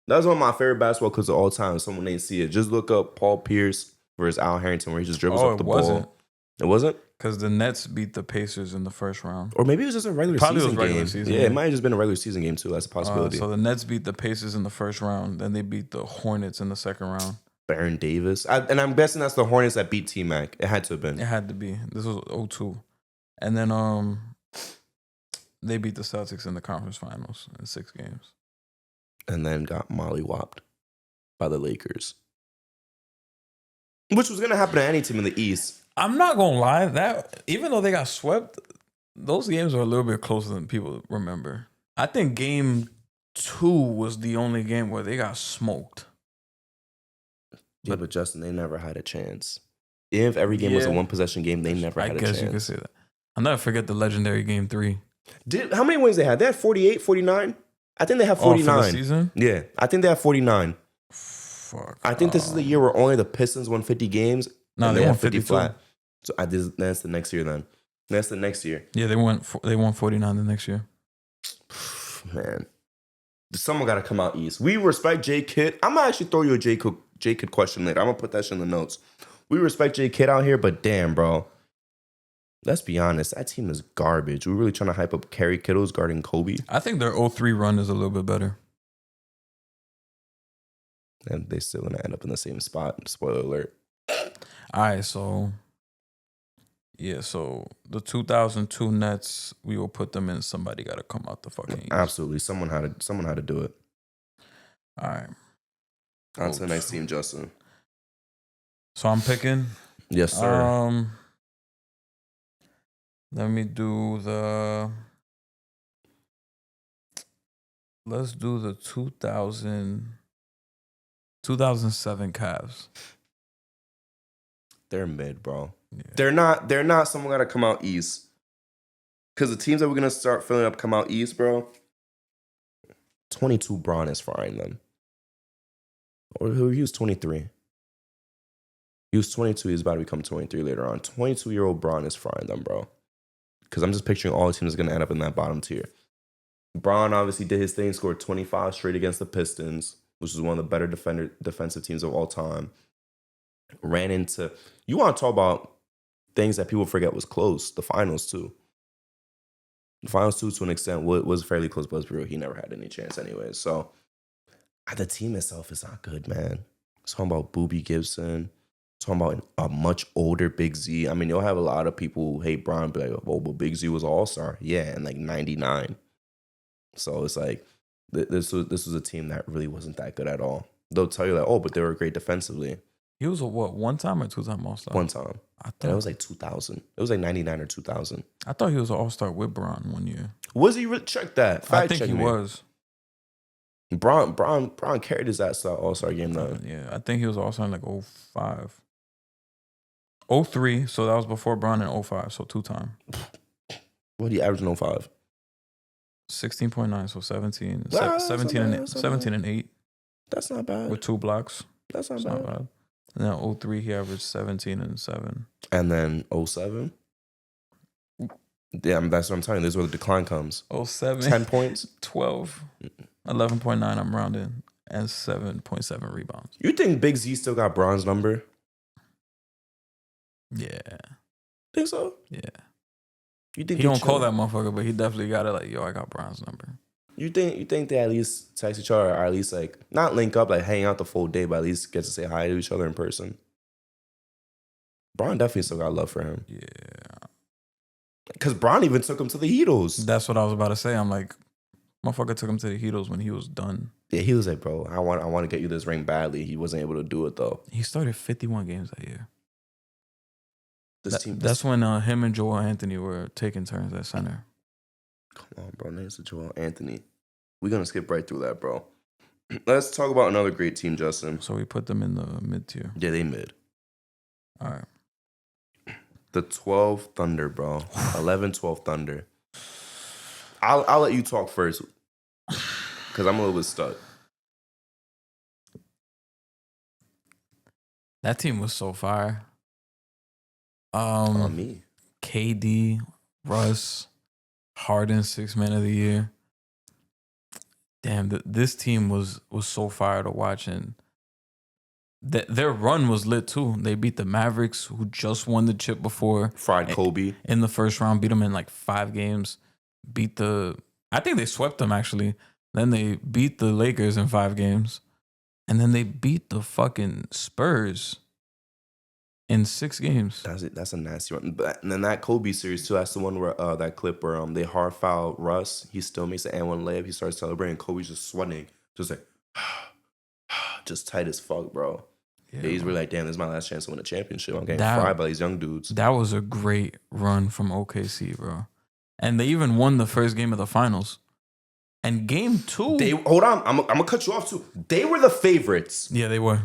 That was one of my favorite basketball clips of all time. Someone didn't see it. Just look up Paul Pierce versus Al Harrington where he just dribbles up the ball. It wasn't? Because the Nets beat the Pacers in the first round. Or maybe it was just a regular Probably season was regular game. season, Yeah, yeah. it might have just been a regular season game too. That's a possibility. So the Nets beat the Pacers in the first round. Then they beat the Hornets in the second round. Baron Davis. And I'm guessing that's the Hornets that beat T-Mac. It had to have been. It had to be. This was 02. And then they beat the Celtics in the conference finals in 6 games. And then got mollywopped by the Lakers. Which was going to happen to any team in the East. I'm not going to lie. That even though they got swept, those games were a little bit closer than people remember. I think game 2 was the only game where they got smoked. Yeah, but Justin, they never had a chance. Even if every game was a one-possession game, they never had a chance. I guess you could say that. I'll never forget the legendary game 3. How many wins they had? They had 48, 49? I think they had 49. For the season? Yeah, I think they had 49. Fuck. I think this is the year where only the Pistons won 50 games. No, and they won had 52. flat. So that's the next year then. That's the next year. Yeah, they won 49 the next year. Man. Someone got to come out East. We respect J. Kidd. I'm going to actually throw you a J. Kidd question later. I'm going to put that shit in the notes. We respect J. Kidd out here, but damn, bro. Let's be honest. That team is garbage. We're really trying to hype up Kerry Kittles guarding Kobe. I think their 03 run is a little bit better. And they still going to end up in the same spot. Spoiler alert. All right, so the 2002 Nets, we will put them in. Somebody got to come out the fucking East. Absolutely. Someone had to do it. All right. On to the next team, Justin. So I'm picking. Yes, sir. Let me do let's do the 2007 Cavs. They're mid, bro. Yeah. They're not someone got to come out East. Because the teams that we're gonna start filling up come out East, bro. 22 Bron is frying them. Or he was 23. He was 22. He's about to become 23 later on. 22-year-old Bron is frying them, bro. Because I'm just picturing all the teams going to end up in that bottom tier. Bron obviously did his thing, scored 25 straight against the Pistons, which is one of the better defensive teams of all time. Ran into... You want to talk about things that people forget was close. The finals, too. The finals, too, to an extent, was fairly close, but he never had any chance anyway. So, the team itself is not good, man. It's talking about Boobie Gibson. Talking about a much older Big Z. I mean, you'll have a lot of people who hate Bron, be like, oh, but Big Z was an all-star. Yeah, in like 99. So it's like, this was a team that really wasn't that good at all. They'll tell you like, oh, but they were great defensively. He was a what, one-time or two-time all-star? One time. And it was like 2000. It was like 99 or 2000. I thought he was an all-star with Bron one year. Was he? Check that. Fact I think he was. Bron carried his ass to that all-star game though. Yeah, I think he was all-star in like 05. 03, so that was before Bron in 05, so two-time. What did he average in 05? 16.9, so 17. Nah, 17 and 8. That's not bad. With 2 blocks. That's not bad. And then 03, he averaged 17 and 7. And then 07? Yeah, that's what I'm telling you. This is where the decline comes. 07. 10 points? 12. 11.9, I'm rounding. And 7.7 rebounds. You think Big Z still got Bron's number? Yeah. Think so? Yeah. You think he don't call that motherfucker, but he definitely got it like, yo, I got Bron's number. You think they at least text each other or at least like not link up, like hang out the full day, but at least get to say hi to each other in person? Bron definitely still got love for him. Yeah. Because Bron even took him to the Heatles. That's what I was about to say. I'm like, motherfucker took him to the Heatles when he was done. Yeah, he was like, bro, I want to get you this ring badly. He wasn't able to do it though. He started 51 games that year. Team, that's when him and Joel Anthony were taking turns at center. Come on, bro. Name's Joel Anthony. We're going to skip right through that, bro. Let's talk about another great team, Justin. So we put them in the mid-tier. Yeah, they mid. All right. The 12 Thunder, bro. 11-12 Thunder. I'll let you talk first because I'm a little bit stuck. That team was so fire. Me. KD, Russ, Harden, 6th man of the year. Damn, this team was so fire to watch, and their run was lit too. They beat the Mavericks, who just won the chip before. Fried Kobe in the first round. Beat them in like 5 games. I think they swept them actually. Then they beat the Lakers in 5 games, and then they beat the fucking Spurs in 6 games. That's a nasty one. And then that Kobe series too. That's the one where that clip where they hard foul Russ. He still makes an and one layup. He starts celebrating. Kobe's just sweating, just like just tight as fuck, bro. Yeah, he's really like, damn, this is my last chance to win a championship. I'm getting fried by these young dudes. That was a great run from OKC, bro. And they even won the first game of the finals. And game 2... Hold on, I'm gonna cut you off too. They were the favorites. Yeah, they were.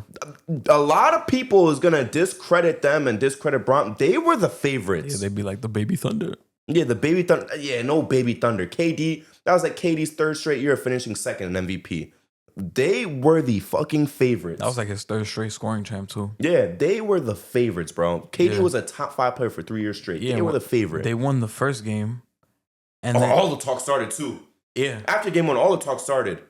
A lot of people is gonna discredit them and discredit Bron. They were the favorites. Yeah, they'd be like the Baby Thunder. Yeah, the Baby Thunder. Yeah, no Baby Thunder. KD, that was like KD's 3rd straight year of finishing 2nd in MVP. They were the fucking favorites. That was like his 3rd straight scoring champ too. Yeah, they were the favorites, bro. KD was a top 5 player for 3 years straight. Yeah, they were the favorite. They won the first game. And all the talk started too. Yeah. After game 1, all the talk started.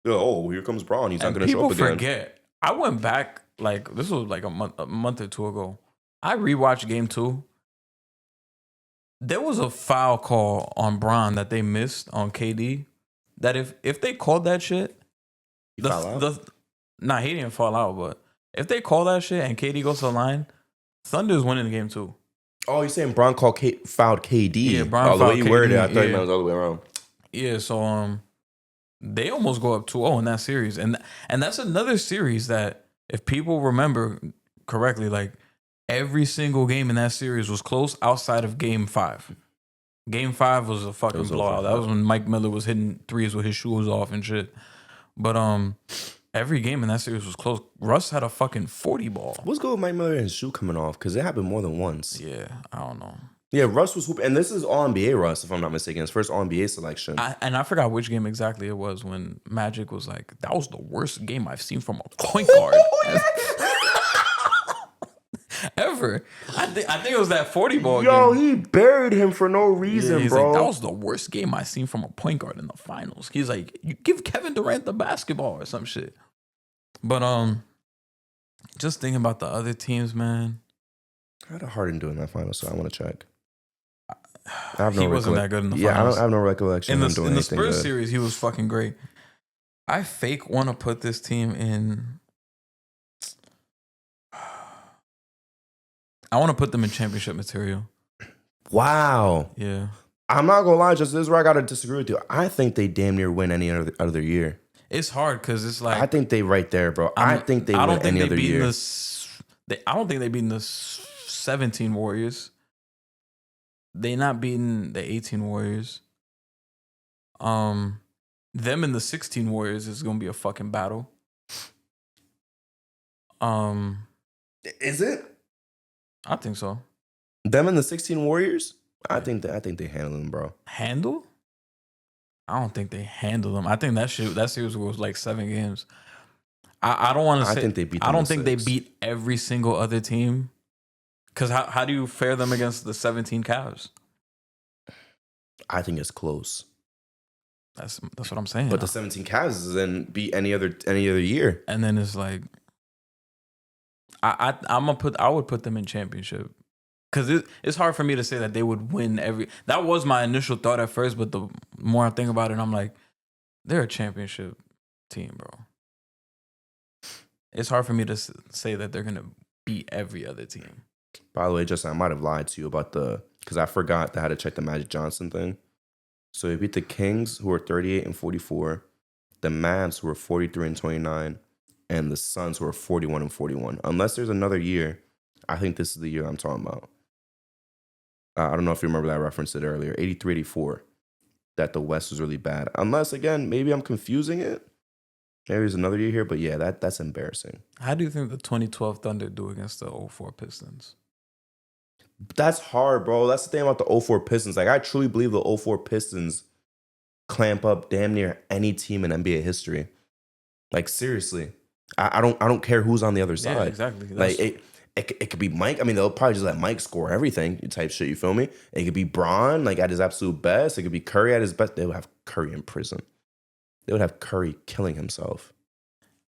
Oh, here comes Bron. He's not going to show up again. People forget. I went back, like, this was like a month or 2 ago. I rewatched game 2. There was a foul call on Bron that they missed on KD. That if they called that shit, he didn't fall out, but if they call that shit and KD goes to the line, Thunder's winning the game 2. Oh, you're saying Bron fouled KD? Yeah, Bron fouled KD. The way you worded it, I thought it was all the way around. Yeah, so they almost go up 2-0 in that series. And that's another series that, if people remember correctly, like every single game in that series was close outside of game 5. Game 5 was a fucking blowout. That was when Mike Miller was hitting threes with his shoes off and shit. But every game in that series was close. Russ had a fucking 40 ball. What's good with Mike Miller and his shoe coming off? Because it happened more than once. Yeah, I don't know. Yeah, Russ was hooping, and this is All NBA Russ, if I'm not mistaken. His first All NBA selection. I forgot which game exactly it was when Magic was like, that was the worst game I've seen from a point guard ever. I think it was that 40 ball Yo, game. he buried him for no Yeah, reason, he's bro. like, that was the worst game I've seen from a point guard in the finals. He's like, you give Kevin Durant the basketball or some shit. But just thinking about the other teams, man. I had a Harden doing that final, so I want to check. I have He wasn't that good in the finals. I have no recollection In of him doing the anything Spurs good. series, he was fucking great. I fake want to put this team in. I want to put them in championship material. Wow. Yeah. I'm not going to lie, just this is where I got to disagree with you. I think they damn near win any other year. It's hard because it's like. I think they right there, bro. I think they win any other year. I don't think they beaten the 17 Warriors. They not beating the 18 Warriors. Them and the 16 Warriors is gonna be a fucking battle. Is it? I think so. Them and the 16 Warriors? I think they handle them, bro. Handle? I don't think they handle them. I think that series was like 7 games. I don't want to say. I think they beat them. I don't in think 6. they beat every single other team. Because how do you fare them against the 17 Cavs? I think it's close. That's what I'm saying. But the 17 Cavs doesn't beat any other year. And then it's like, I would put them in championship. Because it's hard for me to say that they would win every. That was my initial thought at first, but the more I think about it, I'm like, they're a championship team, bro. It's hard for me to say that they're gonna beat every other team. By the way, Justin, I might have lied to you about because I forgot that I had to check the Magic Johnson thing. So they beat the Kings, who are 38 and 44, the Mavs, who are 43 and 29, and the Suns, who are 41 and 41. Unless there's another year, I think this is the year I'm talking about. I don't know if you remember that I referenced it earlier, 83, 84, that the West was really bad. Unless, again, maybe I'm confusing it. Maybe there's another year here, but yeah, that's embarrassing. How do you think the 2012 Thunder do against the 04 Pistons? That's hard, bro. That's the thing about the 04 Pistons. Like, I truly believe the 04 Pistons clamp up damn near any team in NBA history. Like, seriously. I don't care who's on the other side. Yeah, exactly. Like, it could be Mike. I mean, they'll probably just let Mike score everything type shit, you feel me? It could be Bron, like, at his absolute best. It could be Curry at his best. They would have Curry in prison. They would have Curry killing himself.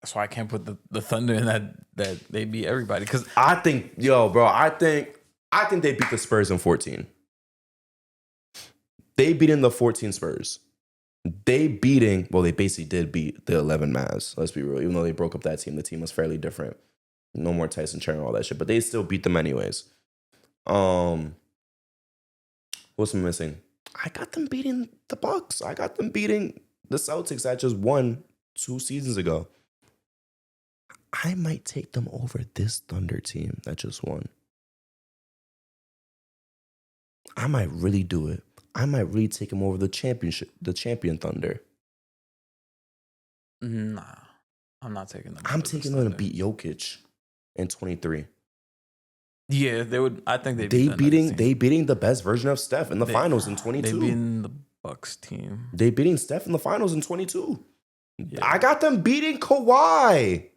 That's why I can't put the Thunder in that they beat everybody. Because I think they beat the Spurs in 14. They beat in the 14 Spurs. They basically did beat the 11 Mavs. Let's be real. Even though they broke up that team, the team was fairly different. No more Tyson Chandler, all that shit. But they still beat them anyways. What's missing? I got them beating the Bucks. I got them beating the Celtics that just won 2 seasons ago. I might take them over this Thunder team that just won. I might really do it. I might really take them over the champion Thunder. nah, I'm not taking them. I'm taking them to beat Jokic in 23. Yeah, they would. I think they beating the best version of Steph in the finals in 22. They beating the Bucks team. They beating Steph in the finals in 22. Yeah. I got them beating Kawhi.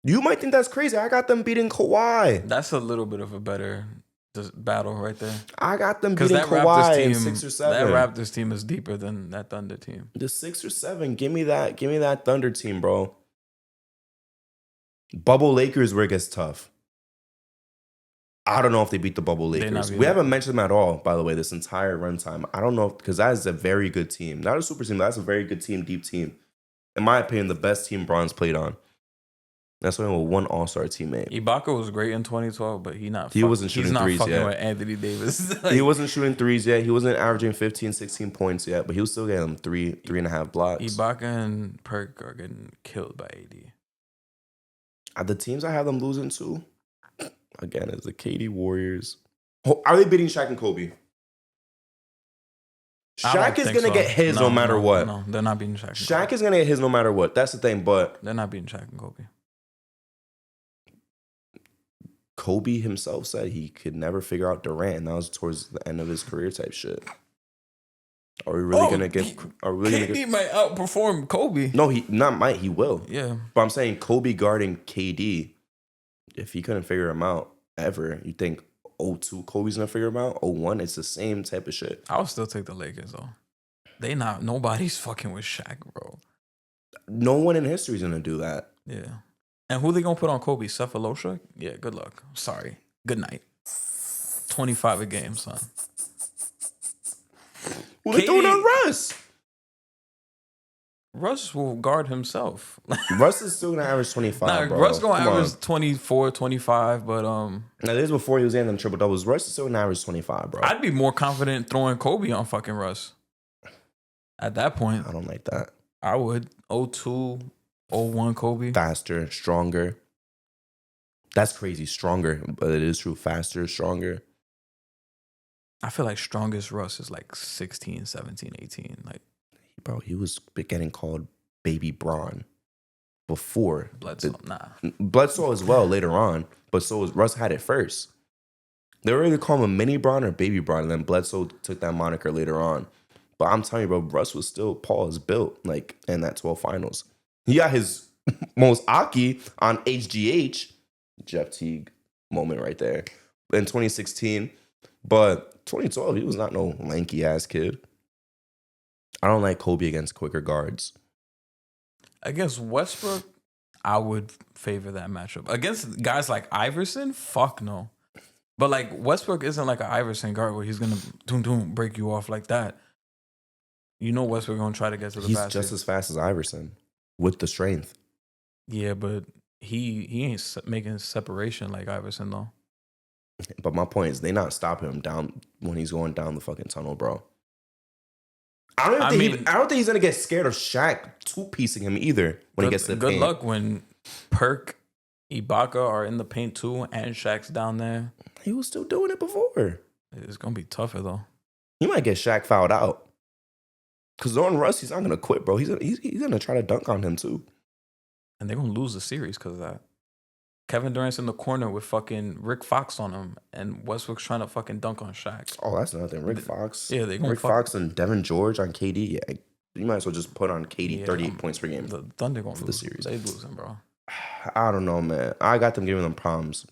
You might think that's crazy. I got them beating Kawhi. That's a little bit of a better battle right there. I got them beating that Kawhi Raptors team, in 6 or 7. That Raptors team is deeper than that Thunder team. The 6 or 7. Give me that Thunder team, bro. Bubble Lakers where it gets tough. I don't know if they beat the Bubble Lakers. We haven't mentioned them at all, by the way, this entire runtime. I don't know, because that is a very good team. Not a super team, that's a very good team, deep team. In my opinion, the best team Bron's played on. That's only with one All-Star teammate. Ibaka was great in 2012, but he wasn't shooting threes yet. With Anthony Davis. He wasn't shooting threes yet. He wasn't averaging 15, 16 points yet, but he was still getting them 3.5 blocks. Ibaka and Perk are getting killed by AD. The teams I have them losing to, again, is the KD Warriors. Are they beating Shaq and Kobe? Shaq is going to get his no matter what. No, they're not beating Shaq and Shaq Kobe. is going to get his no matter what. That's the thing, but They're not beating Shaq and Kobe. Kobe himself said he could never figure out Durant, and that was towards the end of his career type shit. Are we really gonna get? Are we really KD gonna get? might outperform Kobe. No, he not might. He will. Yeah. But I'm saying Kobe guarding KD. If he couldn't figure him out ever, you think 02 Kobe's gonna figure him out? 01, it's the same type of shit. I would still take the Lakers though. Nobody's fucking with Shaq, bro. No one in history is gonna do that. Yeah. And who they gonna put on Kobe? Cephalosha? Yeah, good luck. Sorry. Good night. 25 a game, son. Who they throwing on Russ? Russ will guard himself. Russ is still gonna average 25. Nah, bro. Russ gonna Come on. average 24, 25, but Now this is before he was in them triple doubles. Russ is still gonna average 25, bro. I'd be more confident throwing Kobe on fucking Russ. At that point, I don't like that. I would. 02, 01 Kobe. Faster, stronger. That's crazy. Stronger, but it is true. Faster, stronger. I feel like strongest Russ is like 16, 17, 18. Like Bro, he was getting called Baby Braun before. Bledsoe. Nah. Bledsoe as well later on, but so was Russ had it first. They were either calling him Mini Braun or Baby Braun, and then Bledsoe took that moniker later on. But I'm telling you, bro, Russ was still Paul is built like in that 12 finals. He got his most Aki on HGH, Jeff Teague moment right there in 2016. But 2012, he was not no lanky ass kid. I don't like Kobe against quicker guards. Against Westbrook, I would favor that matchup. Against guys like Iverson, fuck no. But like Westbrook isn't like an Iverson guard where he's gonna break you off like that. You know Westbrook gonna try to get to the basket. He's just as fast as Iverson with the strength. Yeah, but he ain't making separation like Iverson though. But my point is, they not stopping him down when he's going down the fucking tunnel, bro. I don't think he's gonna get scared of Shaq two-piecing him either when he gets to the paint. Good luck when Perk, Ibaka are in the paint too, and Shaq's down there. He was still doing it before. It's gonna be tougher though. He might get Shaq fouled out. Cause on Russ, he's not gonna quit, bro. He's gonna try to dunk on him too. And they're gonna lose the series because of that. Kevin Durant's in the corner with fucking Rick Fox on him, and Westbrook's trying to fucking dunk on Shaq. Oh, that's nothing. Rick Fox. Yeah, they gonna Rick Fox and Devin George on KD. Yeah, you might as well just put on KD 38 points per game. The Thunder gonna for lose. The series. They losing, bro. I don't know, man. I got them giving them problems.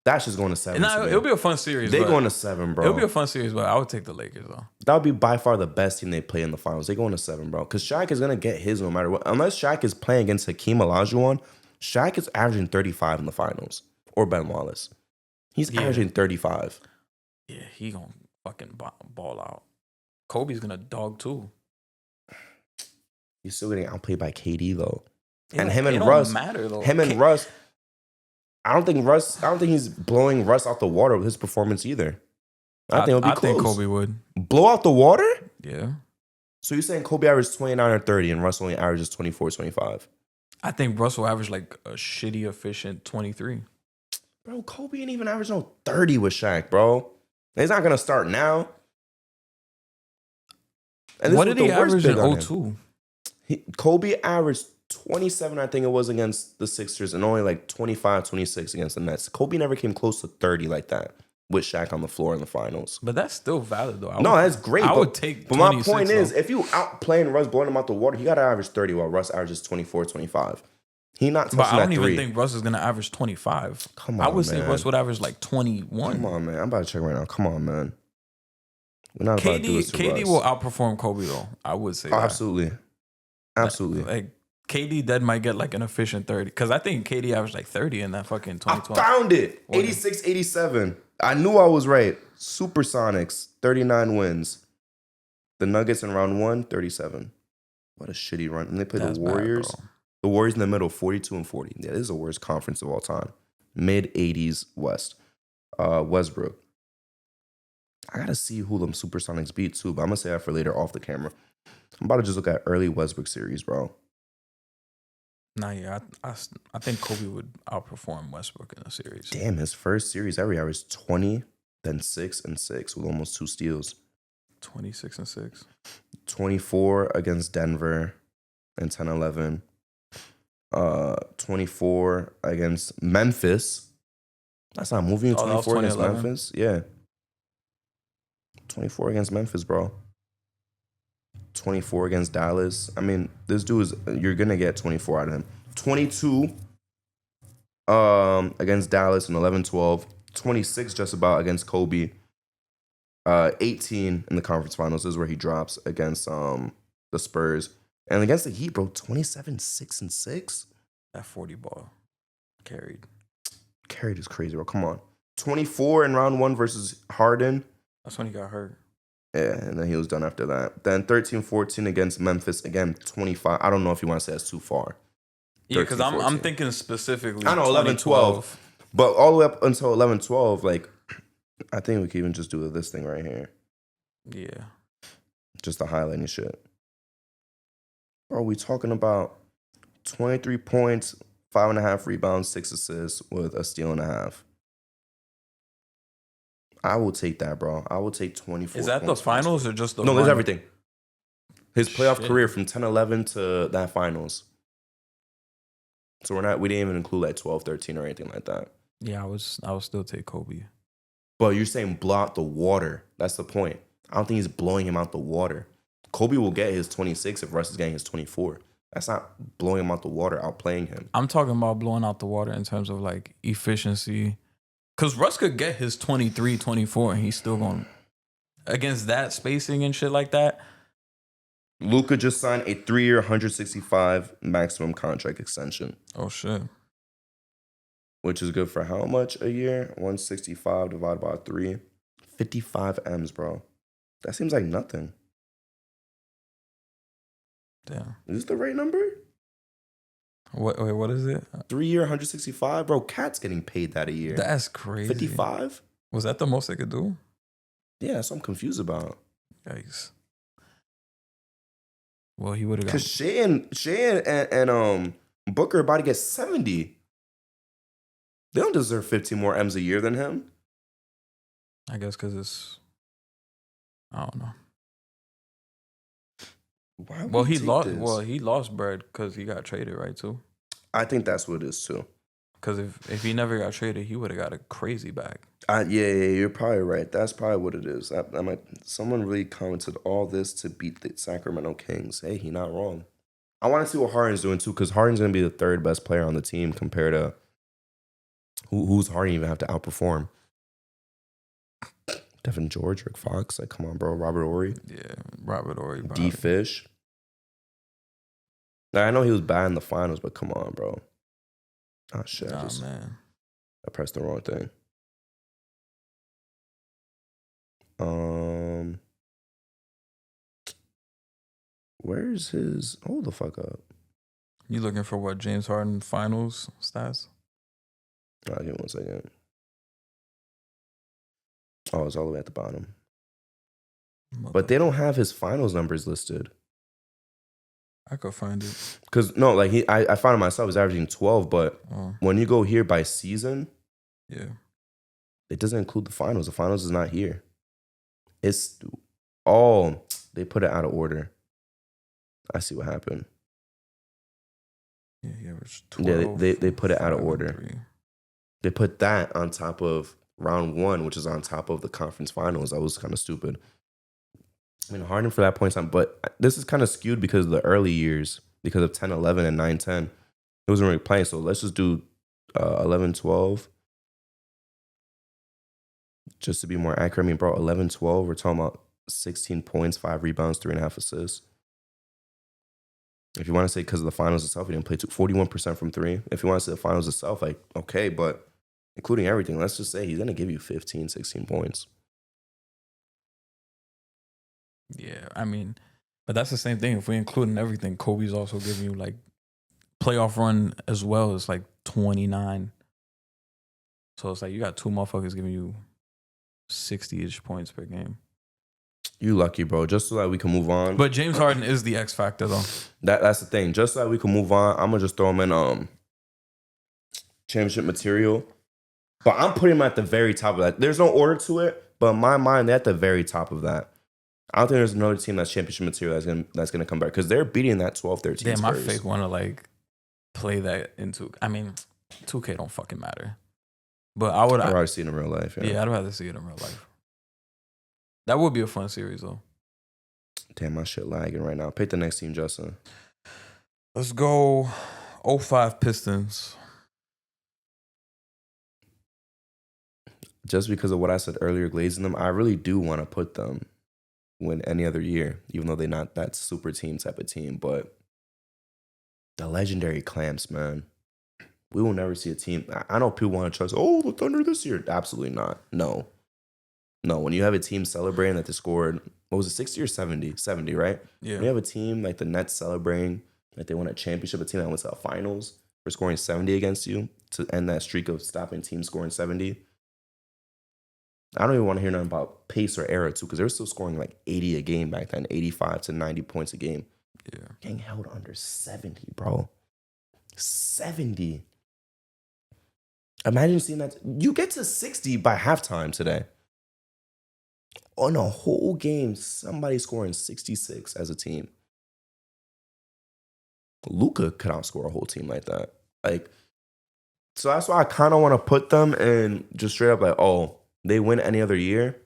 That's just going to 7. It'll be a fun series. They going to 7, bro. It'll be a fun series, but I would take the Lakers though. That would be by far the best team they play in the finals. They going to 7, bro. Because Shaq is gonna get his no matter what. Unless Shaq is playing against Hakeem Olajuwon, Shaq is averaging 35 in the finals. Or Ben Wallace. He's averaging 35. Yeah, he gonna fucking ball out. Kobe's gonna dog too. He's still getting outplayed by KD though. And him and Russ. Matter, though. Him and Russ. I don't think he's blowing Russ out the water with his performance either. I think it'll be close. I think Kobe would. Blow out the water? Yeah. So you're saying Kobe averages 29 or 30 and Russ only averages 24, 25? I think Russ will average like a shitty efficient 23. Bro, Kobe ain't even average no 30 with Shaq, bro. He's not gonna start now. And what did he average in 02? Kobe averaged 27, I think it was, against the Sixers, and only like 25, 26 against the Nets. Kobe never came close to 30 like that with Shaq on the floor in the finals. But that's still valid, though. That's great. I would take 26, but my point is, if you outplaying Russ, blowing him out the water, he got to average 30 while Russ averages 24, 25. He not touching that 3. But I don't even think Russ is going to average 25. Come on, I would man. say Russ would average like 21. Come on, man. I'm about to check right now. Come on, man. We're not about to do this to KD Russ. will outperform Kobe, though. I would say that. Absolutely. Absolutely. Like KD dead might get like an efficient 30. Because I think KD averaged like 30 in that fucking 2012. I found it. 86, 87. I knew I was right. Supersonics, 39 wins. The Nuggets in round 1, 37. What a shitty run. And they play the Warriors. Bad, the Warriors in the middle, 42 and 40. Yeah, this is the worst conference of all time. Mid-80s West. Westbrook. I got to see who them Supersonics beat, too. But I'm going to say that for later off the camera. I'm about to just look at early Westbrook series, bro. Nah, yeah. I think Kobe would outperform Westbrook in a series. Damn, his first series ever was 20, then 6 and 6 with almost 2 steals. 26 and 6. 24 against Denver in 10-11. 24 against Memphis That's not moving you Oh, that was 24 against 2011? Memphis. Yeah. 24 against Memphis, bro. 24 against Dallas. I mean, this dude is, you're going to get 24 out of him. 22 against Dallas in 11-12. 26 just about against Kobe. 18 in the conference finals. This is where he drops against the Spurs. And against the Heat, bro, 27, 6 and 6. That 40 ball carried. Carried is crazy, bro. Come on. 24 in round 1 versus Harden. That's when he got hurt. Yeah, and then he was done after that. Then 13-14 against Memphis. Again, 25. I don't know if you want to say that's too far. Yeah, because I'm 13-14. thinking specifically. I know, 11-12. But all the way up until 11-12, like, I think we could even just do this thing right here. Yeah. Just the highlighting shit. Bro, we talking about 23 points, 5.5 rebounds, 6 assists with a steal and a half. I will take that, bro. I will take 24. Is that the finals or just the No, there's run? everything. His playoff Shit. career from 10-11 to that finals. So we didn't even include like 12-13 or anything like that. Yeah, I would still take Kobe. But you're saying blow out the water. That's the point. I don't think he's blowing him out the water. Kobe will get his 26 if Russ is getting his 24. That's not blowing him out the water, outplaying him. I'm talking about blowing out the water in terms of like efficiency. Because Russ could get his 23, 24, and he's still going against that spacing and shit like that. Luka just signed a 3-year, 165 maximum contract extension, Oh, shit. which is good for how much a year? 165 divided by 3. 55 M's, bro. That seems like nothing. Damn. Is this the right number? Wait, what is it? 3-year, 165? Bro, Cat's getting paid that a year. That's crazy. 55? Was that the most they could do? Yeah, that's what I'm confused about. Yikes. Well, he would have Because got... Shea and Booker are about to get 70. They don't deserve 15 more M's a year than him. I guess because it's... I don't know. Why would Well, we he take lost. this? Well, he lost bread because he got traded, right? Too. I think that's what it is too. Because if he never got traded, he would have got a crazy bag. Yeah, you're probably right. That's probably what it is. Someone really commented all this to beat the Sacramento Kings. Hey, he not wrong. I want to see what Harden's doing too, because Harden's gonna be the third best player on the team compared to who's Harden even have to outperform. Devin George, Rick Fox, like come on, bro. Robert Horry, Yeah, Robert Horry. D Fish. Like, I know he was bad in the finals, but come on, bro. Oh shit! Nah, man. I pressed the wrong thing. Where's his? Hold the fuck up. You looking for what? James Harden finals stats? Give me 1 second. Oh, it's all the way at the bottom. But they don't have his finals numbers listed. I could find it. Cause no, like I found it myself. He's averaging 12, but when you go here by season, Yeah. it doesn't include the finals. The finals is not here. It's all they put it out of order. I see what happened. Yeah, he averaged 12. Yeah, they put it out of 5 and order. 3. They put that on top of round 1, which is on top of the conference finals. That was kind of stupid. I mean, Harden for that point in time, but this is kind of skewed because of the early years, because of 10, 11, and 9, 10. It wasn't really playing, so let's just do 11, 12. Just to be more accurate, I mean, bro, 11, 12, we're talking about 16 points, 5 rebounds, 3.5 assists. If you want to say because of the finals itself, he didn't play 41% from 3. If you want to say the finals itself, like, okay, but including everything, let's just say he's going to give you 15, 16 points. Yeah, I mean, but that's the same thing. If we include in everything, Kobe's also giving you like playoff run as well as like 29. So it's like you got 2 motherfuckers giving you 60-ish points per game. You lucky, bro. Just so that we can move on. But James Harden is the X factor, though. That's the thing. Just so that we can move on, I'm gonna just throw him in championship material. But I'm putting him at the very top of that. There's no order to it, but in my mind, they're at the very top of that. I don't think there's another team that's championship material that's gonna come back because they're beating that 12-13. Damn, I Spurs. fake want to like play that into. I mean, 2K don't fucking matter. But I would, I'd rather see it in real life. yeah, I'd rather see it in real life. That would be a fun series, though. Damn, my shit lagging right now. Pick the next team, Justin. Let's go 05 Pistons. Just because of what I said earlier, glazing them, I really do want to put them win any other year, even though they're not that super team type of team. But the legendary Clamps, man. We will never see a team. I know people want to trust, oh, the Thunder this year. Absolutely not. No. When you have a team celebrating that they scored, what was it, 60 or 70? 70, right? Yeah. When you have a team like the Nets celebrating like they won a championship, a team that went to the finals for scoring 70 against you to end that streak of stopping teams scoring 70. I don't even want to hear nothing about pace or era, too, because they were still scoring like 80 a game back then, 85 to 90 points a game. Yeah. Getting held under 70, bro. 70. Imagine seeing that. You get to 60 by halftime today. On a whole game, somebody scoring 66 as a team. Luka could outscore a whole team like that. Like, so that's why I kind of want to put them in just straight up like, oh, they win any other year.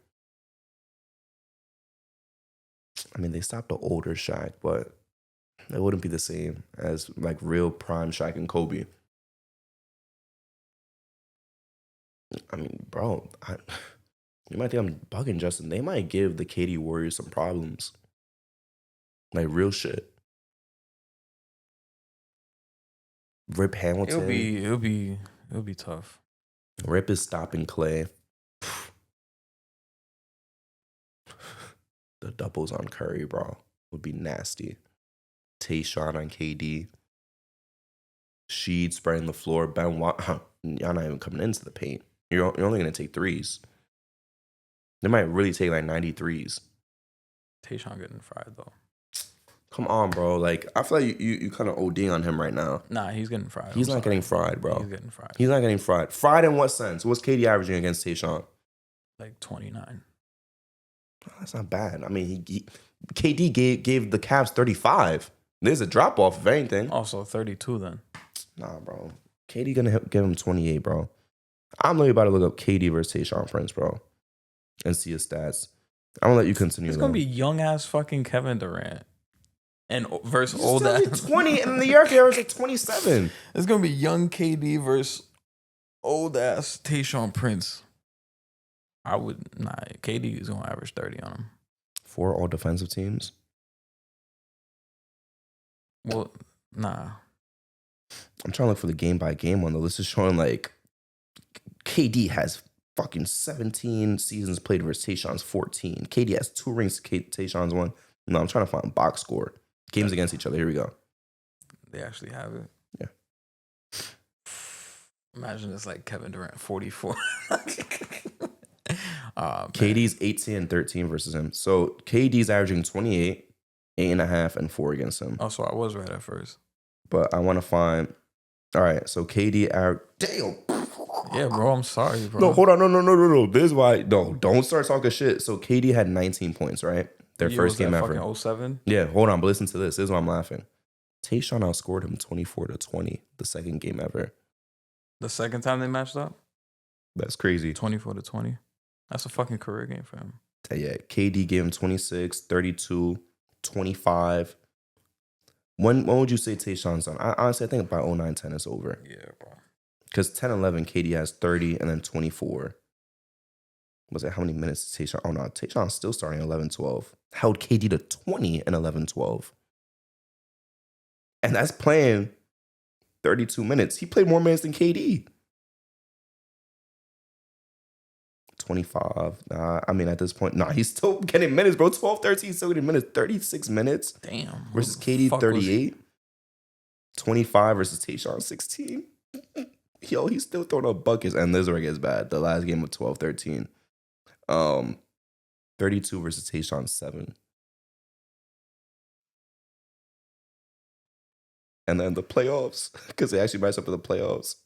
I mean, they stopped the older Shaq, but it wouldn't be the same as like real prime Shaq and Kobe. I mean, bro, you might think I'm bugging, Justin. They might give the KD Warriors some problems. Like real shit. Rip Hamilton. It'll be tough. Rip is stopping Clay. The doubles on Curry, bro, would be nasty. Tayshaun on KD. Sheed spreading the floor. Ben Watt. Y'all not even coming into the paint. You're only going to take threes. They might really take like 93s. Tayshaun getting fried, though. Come on, bro. Like, I feel like you kind of ODing on him right now. Nah, he's getting fried. He's not getting fried, bro. He's getting fried. He's not getting fried. Fried in what sense? What's KD averaging against Tayshaun? Like 29. That's not bad. I mean, KD gave the Cavs 35. There's a drop off, if anything. Also 32 then. Nah, bro. KD gonna give him 28, bro. I'm literally about to look up KD versus Tayshaun Prince, bro, and see his stats. I'm gonna let you continue. It's gonna be young ass fucking Kevin Durant and versus He's old still ass 20, and the year after was like 27. It's gonna be young KD versus old ass Tayshaun Prince. KD is gonna average 30 on him. For all defensive teams? Well, nah. I'm trying to look for the game by game one though. This is showing like KD has fucking 17 seasons played versus Tayshaun's 14. KD has 2 rings. Tayshaun's 1. No, I'm trying to find box score. Games against each other. Here we go. They actually have it. Yeah. Imagine it's like Kevin Durant 44. KD's 18 and 13 versus him. So KD's averaging 28, 8.5, and 4 against him. Oh, so I was right at first. But I want to find. All right, so KD damn. Yeah, bro, I'm sorry, bro. No, hold on. No. This is why. No, don't start talking shit. So KD had 19 points, right? Their first game ever. Fucking 07? Yeah, hold on, but listen to this. This is why I'm laughing. Tayshaun outscored him 24-20 the second game ever. The second time they matched up? That's crazy. 24-20. That's a fucking career game for him. Yeah, KD gave him 26, 32, 25. When would you say Tayshaun's done? Honestly, I think by 09-10 it's over. Yeah, bro. Because 10-11, KD has 30 and then 24. Was it how many minutes did Tayshaun? Oh, no. Tayshaun's still starting 11-12. Held KD to 20 and 11-12. And that's playing 32 minutes. He played more minutes than KD. 25. I mean, at this point, he's still getting minutes, bro. 12, 13, still getting minutes. 36 minutes. Damn. Versus KD, 38. 25 versus Tayshaun, 16. Yo, he's still throwing up buckets. And this is where it gets bad. The last game of 12-13. 32 versus Tayshaun, 7. And then the playoffs, because they actually matched up for the playoffs.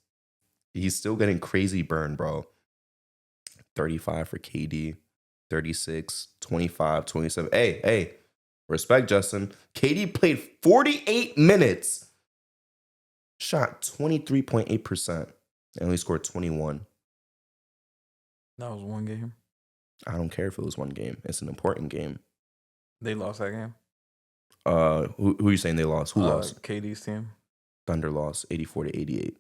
He's still getting crazy burn, bro. 35 for KD, 36, 25, 27. Hey, respect, Justin. KD played 48 minutes, shot 23.8%, and only scored 21. That was one game. I don't care if it was one game. It's an important game. They lost that game. Who are you saying they lost? Who lost? KD's team. Thunder lost 84-88.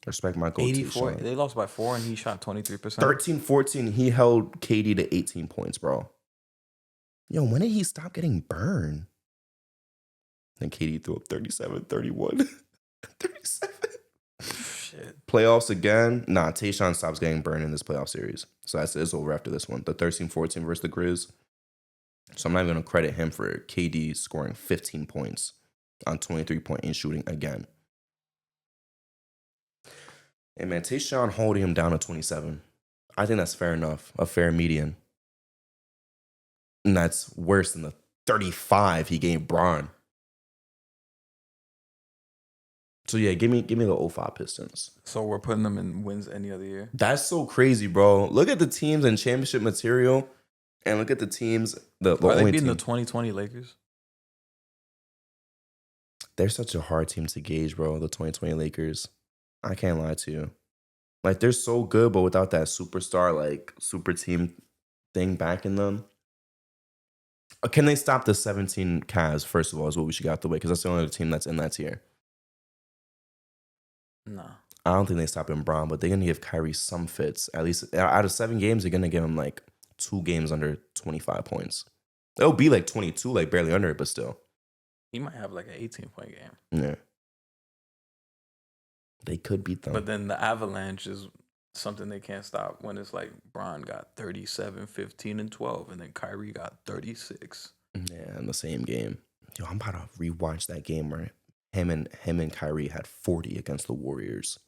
Respect my goal. 84. They lost by 4 and he shot 23%. 13-14, he held KD to 18 points, bro. Yo, when did he stop getting burned? Then KD threw up 37, 31, 37. Shit. Playoffs again. Nah, Tayshaun stops getting burned in this playoff series. So it's over after this one. The 13-14 versus the Grizz. So I'm not even going to credit him for KD scoring 15 points on 23-point shooting again. Hey, man, Tayshaun holding him down to 27. I think that's fair enough. A fair median. And that's worse than the 35 he gave Bron. So, yeah, give me the 05 Pistons. So we're putting them in wins any other year? That's so crazy, bro. Look at the teams in championship material and look at the teams. The Are they only beating team. the 2020 Lakers? They're such a hard team to gauge, bro. The 2020 Lakers. I can't lie to you. Like, they're so good, but without that superstar, like, super team thing backing them. Can they stop the 17 Cavs, first of all, is what we should get out the way, because that's the only other team that's in that tier. No. I don't think they stop him, Bron, but they're going to give Kyrie some fits. At least out of 7 games, they're going to give him, like, 2 games under 25 points. It'll be, like, 22, like, barely under it, but still. He might have, like, an 18-point game. Yeah. They could beat them. But then the Avalanche is something they can't stop when it's like Bron got 37, 15, and 12, and then Kyrie got 36. Yeah, in the same game. Yo, I'm about to rewatch that game where him and Kyrie had 40 against the Warriors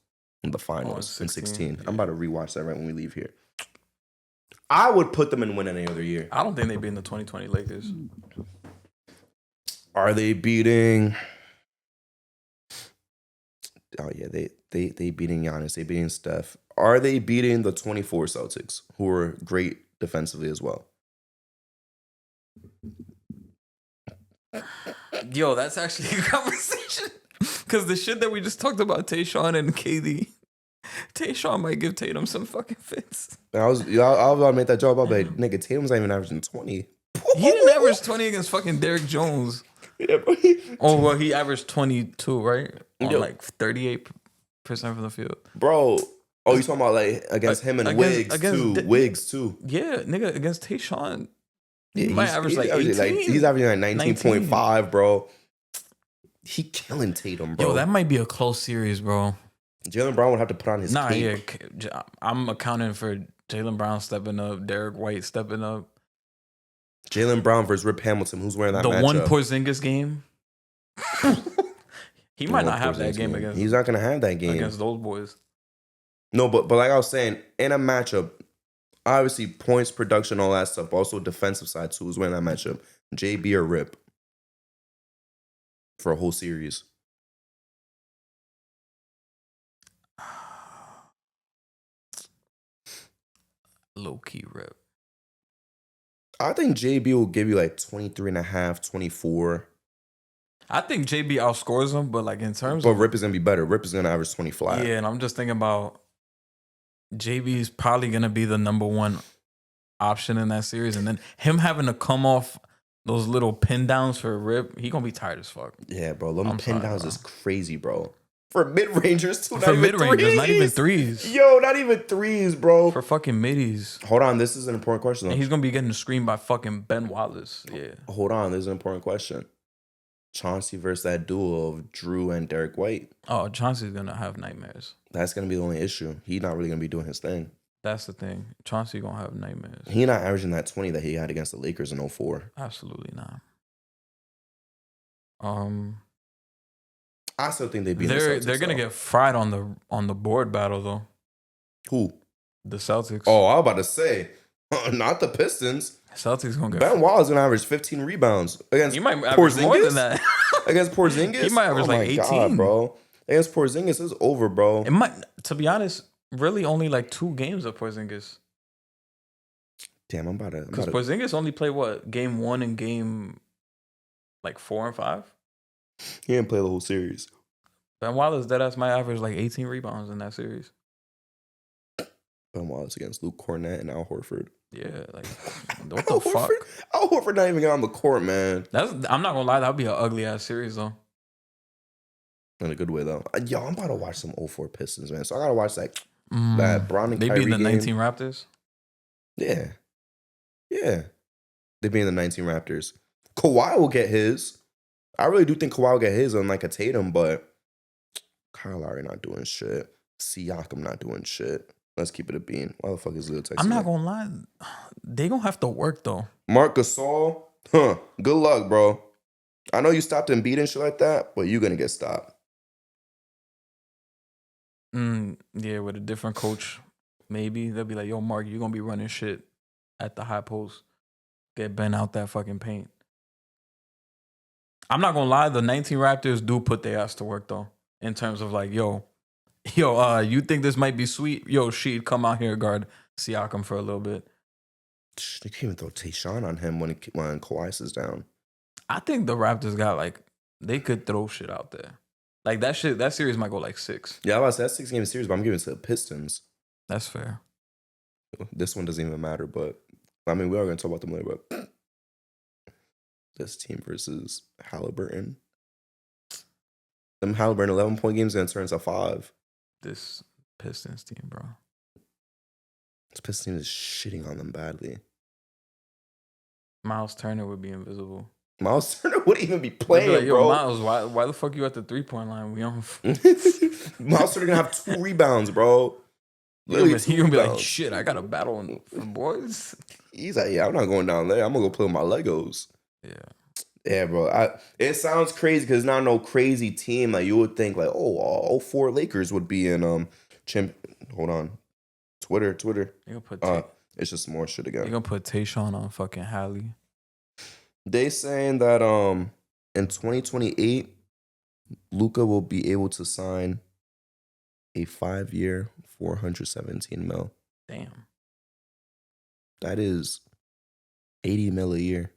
in the finals in 16. Yeah. I'm about to rewatch that right when we leave here. I would put them in win any other year. I don't think they'd be in the 2020 Lakers. Are they beating? Oh yeah, they beating Giannis. They beating Steph. Are they beating the 24 Celtics, who are great defensively as well? Yo, that's actually a conversation. Because the shit that we just talked about, Tayshaun and KD, Tayshaun might give Tatum some fucking fits. I was about to make that joke about, but nigga, Tatum's not even averaging 20. He didn't average 20 against fucking Derrick Jones. Yeah, bro. Oh, well, he averaged 22, right? On Yo. like 38% from the field. Bro. Oh, you talking about like against him and Wiggs too. Yeah, nigga, against Tayshaun. Yeah, He might average like 18. He's averaging like 19.5, bro. He killing Tatum, bro. Yo, that might be a close series, bro. Jaylen Brown would have to put on his cape. Yeah. I'm accounting for Jaylen Brown stepping up, Derek White stepping up. Jaylen Brown versus Rip Hamilton. Who's wearing that The matchup? one Porzingis game. He might not have that game against. He's not gonna have that game against those boys. No, but like I was saying, in a matchup, obviously points, production, all that stuff. Also defensive side too. Who's winning that matchup? JB or Rip for a whole series. Low key Rip. I think JB will give you like 23.5, 24. I think JB outscores him, but like in terms But of Rip is gonna be better. Rip is gonna average 20 flat. yeah, and I'm just thinking about JB is probably gonna be the number one option in that series, and then him having to come off those little pin downs for Rip, he gonna be tired as fuck. Yeah, bro. Them I'm pin sorry, downs bro. is crazy, bro. For mid-rangers, too. For mid-rangers, not even threes. Yo, not even threes, bro. For fucking middies. Hold on, this is an important question. Though. And he's gonna be getting screened by fucking Ben Wallace. Yeah. Hold on, this is an important question. Chauncey versus that duo of Drew and Derek White. Oh, Chauncey's gonna have nightmares. That's gonna be the only issue. He's not really gonna be doing his thing. That's the thing. Chauncey gonna have nightmares. He not averaging that 20 that he had against the Lakers in 04. Absolutely not. I still think they'd be. They're gonna get fried on the board battle though. Who? The Celtics. Oh, I was about to say, not the Pistons. Celtics gonna get. Ben Wallace gonna average 15 rebounds against. He might average more than that. Against Porzingis, He might average like 18, God, bro. Against Porzingis, it's over, bro. It might, to be honest, really only like 2 games of Porzingis. Damn, I'm about to. Because Porzingis only played what, game 1 and game like 4 and 5. He didn't play the whole series. Ben Wallace, deadass might average like 18 rebounds in that series. Ben Wallace against Luke Cornett and Al Horford. Yeah, like what the fuck? Al Horford not even on the court, man. I'm not gonna lie, that'd be an ugly ass series though. In a good way though. Yo, I'm about to watch some 04 Pistons, man. So I gotta watch that Brown and They Kyrie beat the game. 19 Raptors. Yeah. They beat the 19 Raptors. Kawhi will get his. I really do think Kawhi will get his on like a Tatum, but Kyle Lowry not doing shit. Siakam not doing shit. Let's keep it a bean. Why the fuck is Lil texting? I'm not gonna lie, they gonna have to work though. Marc Gasol, good luck, bro. I know you stopped Embiid and shit like that, but you're gonna get stopped. Yeah, with a different coach, maybe they'll be like, "Yo, Mark, you're gonna be running shit at the high post. Get Ben out that fucking paint." I'm not gonna lie, the 19 Raptors do put their ass to work though. In terms of like, yo, you think this might be sweet? Yo, she'd come out here guard Siakam for a little bit. They can't even throw Tayshaun on him when Kawhi is down. I think the Raptors got like they could throw shit out there. Like that series might go like 6. Yeah, I was that 6-game series, but I'm giving it to the Pistons. That's fair. This one doesn't even matter, but I mean, we are going to talk about them later. But this team versus Halliburton. Them Halliburton 11-point games and turns to 5. This Pistons team, bro. This Pistons team is shitting on them badly. Miles Turner would be invisible. Miles Turner wouldn't even be playing, like, yo, bro. Miles, why the fuck you at the 3-point line? We on. Miles Turner gonna have 2 rebounds, bro. Literally, he gonna be like, shit, I got a battle for boys. He's like, yeah, I'm not going down there. I'm gonna go play with my Legos. Yeah, bro. It sounds crazy because it's not no crazy team. Like you would think, like, 04 Lakers would be in Hold on, Twitter. You gonna put it's just more shit again. You gonna put Tayshaun on fucking Hallie? They saying that in 2028, Luka will be able to sign a 5-year, $417 million. Damn. That is $80 million a year.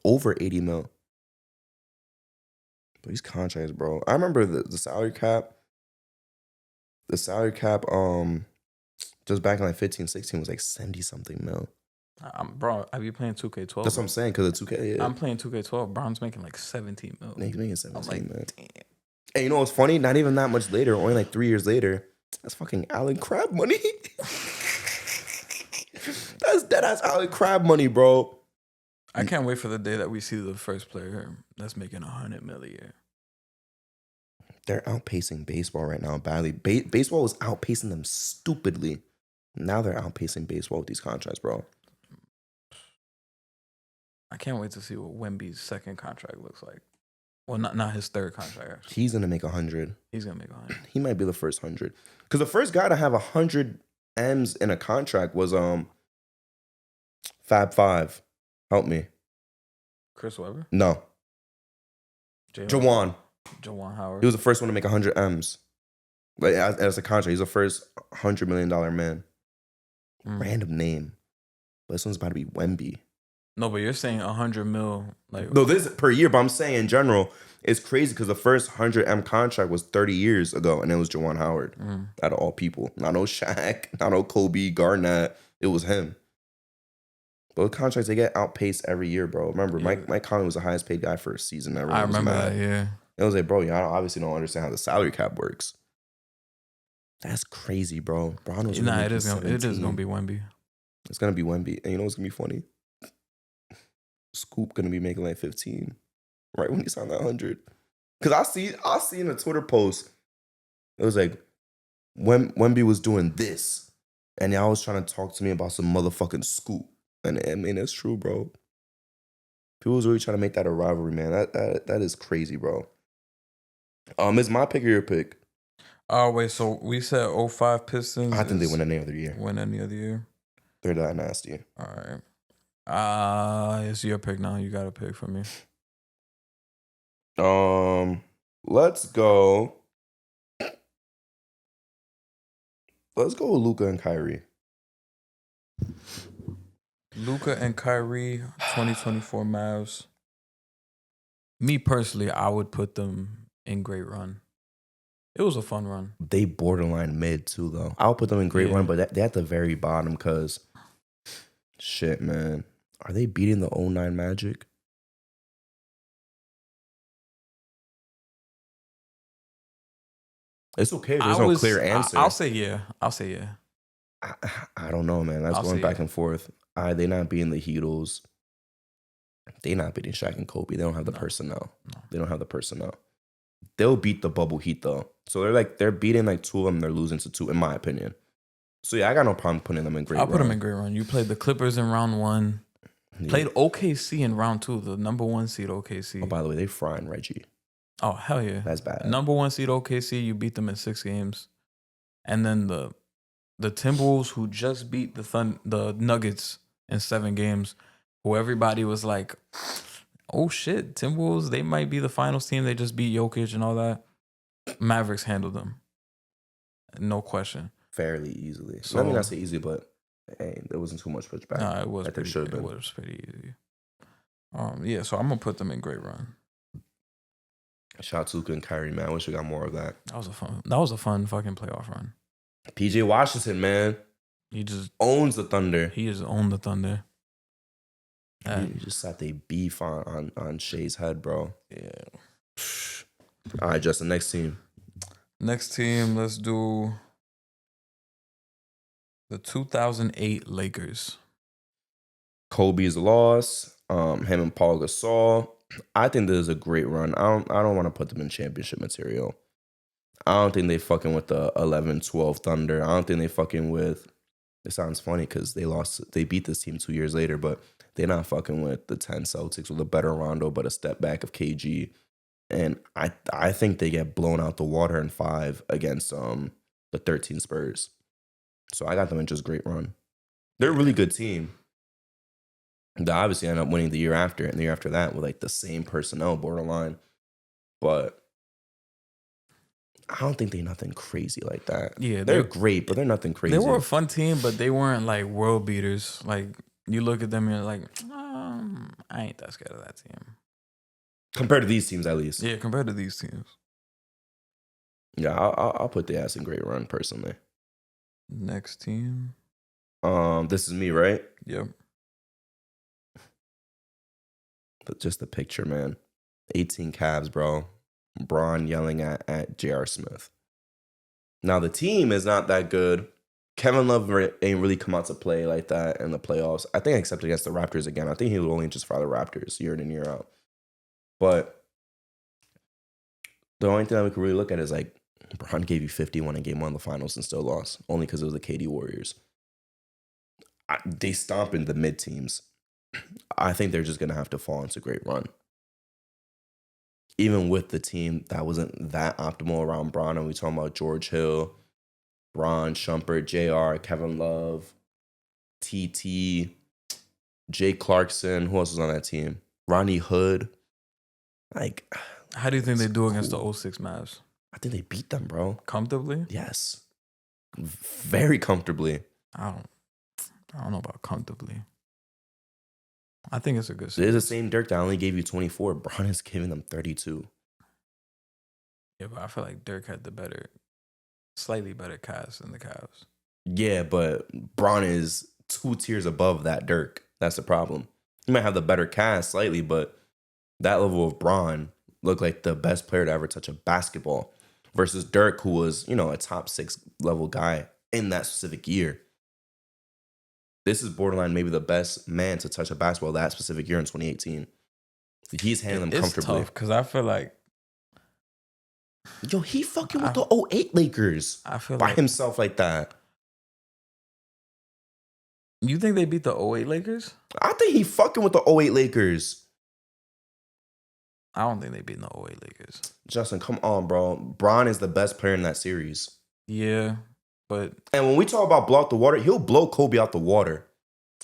Over $80 million. But these contracts, bro. I remember the salary cap. The salary cap, just back in like 15, 16 was like 70-something million. Bro, I be playing 2K12. That's what I'm saying, because of 2K. Yeah. I'm playing 2K12. Brown's making like 17 million. He's making 17 million. Damn. And you know what's funny? Not even that much later, only like 3 years later, that's fucking Allen Crabbe money. That's dead-ass Allen Crabbe money, bro. I can't wait for the day that we see the first player that's making $100 million a year. They're outpacing baseball right now badly. Baseball was outpacing them stupidly. Now they're outpacing baseball with these contracts, bro. I can't wait to see what Wemby's second contract looks like. Well, not his third contract, actually. He's gonna make 100. He's gonna make 100. He might be the first 100. Because the first guy to have 100 M's in a contract was Fab Five. Help me. Chris Webber? No. Jawan Howard. He was the first one to make 100 M's. Like as a contract. He's the first $100 million man. Random name. But this one's about to be Wemby. No, but you're saying 100 mil. Like, no, this is per year, but I'm saying in general, it's crazy because the first 100 M contract was 30 years ago, and it was Jawan Howard. Out of all people. Not no Shaq, not no Kobe, Garnett. It was him. Those contracts, they get outpaced every year, bro. Remember, yeah. Mike Conley was the highest paid guy for a season ever. I remember that, yeah. It was like, bro, I obviously don't understand how the salary cap works. That's crazy, bro. Bron was it is gonna be Wemby. It's gonna be Wemby. And you know what's gonna be funny? Scoop gonna be making like 15 right when he signed that 100. Because I see in a Twitter post, it was like Wemby was doing this, and y'all was trying to talk to me about some motherfucking Scoop. And I mean, it's true, bro. People was really trying to make that a rivalry, man. That is crazy, bro. Is my pick or your pick? Oh, wait, so we said 05 Pistons. I think they win any other year. Win any other year? They're that nasty. All right. It's your pick now. You got a pick for me. Let's go. Let's go with Luka and Kyrie. Luka and Kyrie, 2024 Mavs. Me personally, I would put them in great run. It was a fun run. They borderline mid too, though. I'll put them in great Yeah. run, but they're at the very bottom because, shit, man. Are they beating the 09 Magic? It's okay if there's no clear answer. I'll say yeah. I'll say yeah. I don't know, man. That's I'll going say back yeah. and forth. They not beating the Heatles. They not beating Shaq and Kobe. They don't have the personnel. No. They don't have the personnel. They'll beat the bubble Heat though. So they're beating like two of them. They're losing to two, in my opinion. So yeah, I got no problem putting them in great. I'll put them in great run. You played the Clippers in round 1. Yeah. Played OKC in round 2, the number 1 seed OKC. Oh, by the way, they frying Reggie. Oh, hell yeah. That's bad. Number 1 seed OKC, you beat them in 6 games. And then the Timberwolves, who just beat the Nuggets in 7 games, who everybody was like, oh shit, Timberwolves, they might be the finals team. They just beat Jokic and all that. Mavericks handled them. No question. Fairly easily. So, Let me not say easy, but hey, there wasn't too much pushback. No, it was like there should have been. It was pretty easy. Yeah, so I'm gonna put them in great run. Shout out to Luka and Kyrie, man. I wish we got more of that. That was a fun fucking playoff run. PJ Washington, man. He just owns the Thunder. He just owned the Thunder. He just sat they beef on Shea's head, bro. Yeah. All right, Justin, next team. Next team, let's do the 2008 Lakers. Kobe's loss. Him and Paul Gasol. I think this is a great run. I don't want to put them in championship material. I don't think they fucking with the 11-12 Thunder. I don't think they fucking with. It sounds funny because they beat this team 2 years later, but they're not fucking with the 10 Celtics with a better Rondo, but a step back of KG. And I think they get blown out the water in 5 against the 13 Spurs. So I got them in just great run. They're a really good team. They obviously end up winning the year after and the year after that with like the same personnel borderline. But I don't think they're nothing crazy like that. Yeah, they're great, but they're nothing crazy. They were a fun team, but they weren't like world beaters. Like you look at them and you're like, I ain't that scared of that team. Compared to these teams, at least. Yeah, compared to these teams. Yeah, I'll put the ass in great run personally. Next team. This is me, right? Yep. But just the picture, man. 18 Cavs, bro. Braun yelling at J.R. Smith. Now, the team is not that good. Kevin Love ain't really come out to play like that in the playoffs. I think except against the Raptors again. I think he will only just for the Raptors year in and year out. But the only thing that we can really look at is like Braun gave you 51 in game 1 of the finals and still lost. Only because it was the KD Warriors. They stomping the mid teams. I think they're just going to have to fall into a great run. Even with the team that wasn't that optimal around Braun, and we talking about George Hill, Braun, Shumpert, JR, Kevin Love, TT, Jay Clarkson. Who else was on that team? Ronnie Hood. Like, how do you think they do against the 06 Mavs? I think they beat them, bro. Comfortably? Yes. Very comfortably. I don't know about comfortably. I think it's a good They're series. the same Dirk that only gave you 24. Braun is giving them 32. Yeah, but I feel like Dirk had the slightly better cast than the Cavs. Yeah, but Braun is 2 tiers above that Dirk. That's the problem. He might have the better cast slightly, but that level of Braun looked like the best player to ever touch a basketball versus Dirk, who was, a top 6 level guy in that specific year. This is borderline maybe the best man to touch a basketball that specific year in 2018. He's handling them comfortably. It's tough because I feel like... Yo, he fucking with the 08 Lakers I feel by like, himself like that. You think they beat the 08 Lakers? I think he fucking with the 08 Lakers. I don't think they beat the 08 Lakers. Justin, come on, bro. Braun is the best player in that series. Yeah, but... And when we talk about blow out the water, he'll blow Kobe out the water.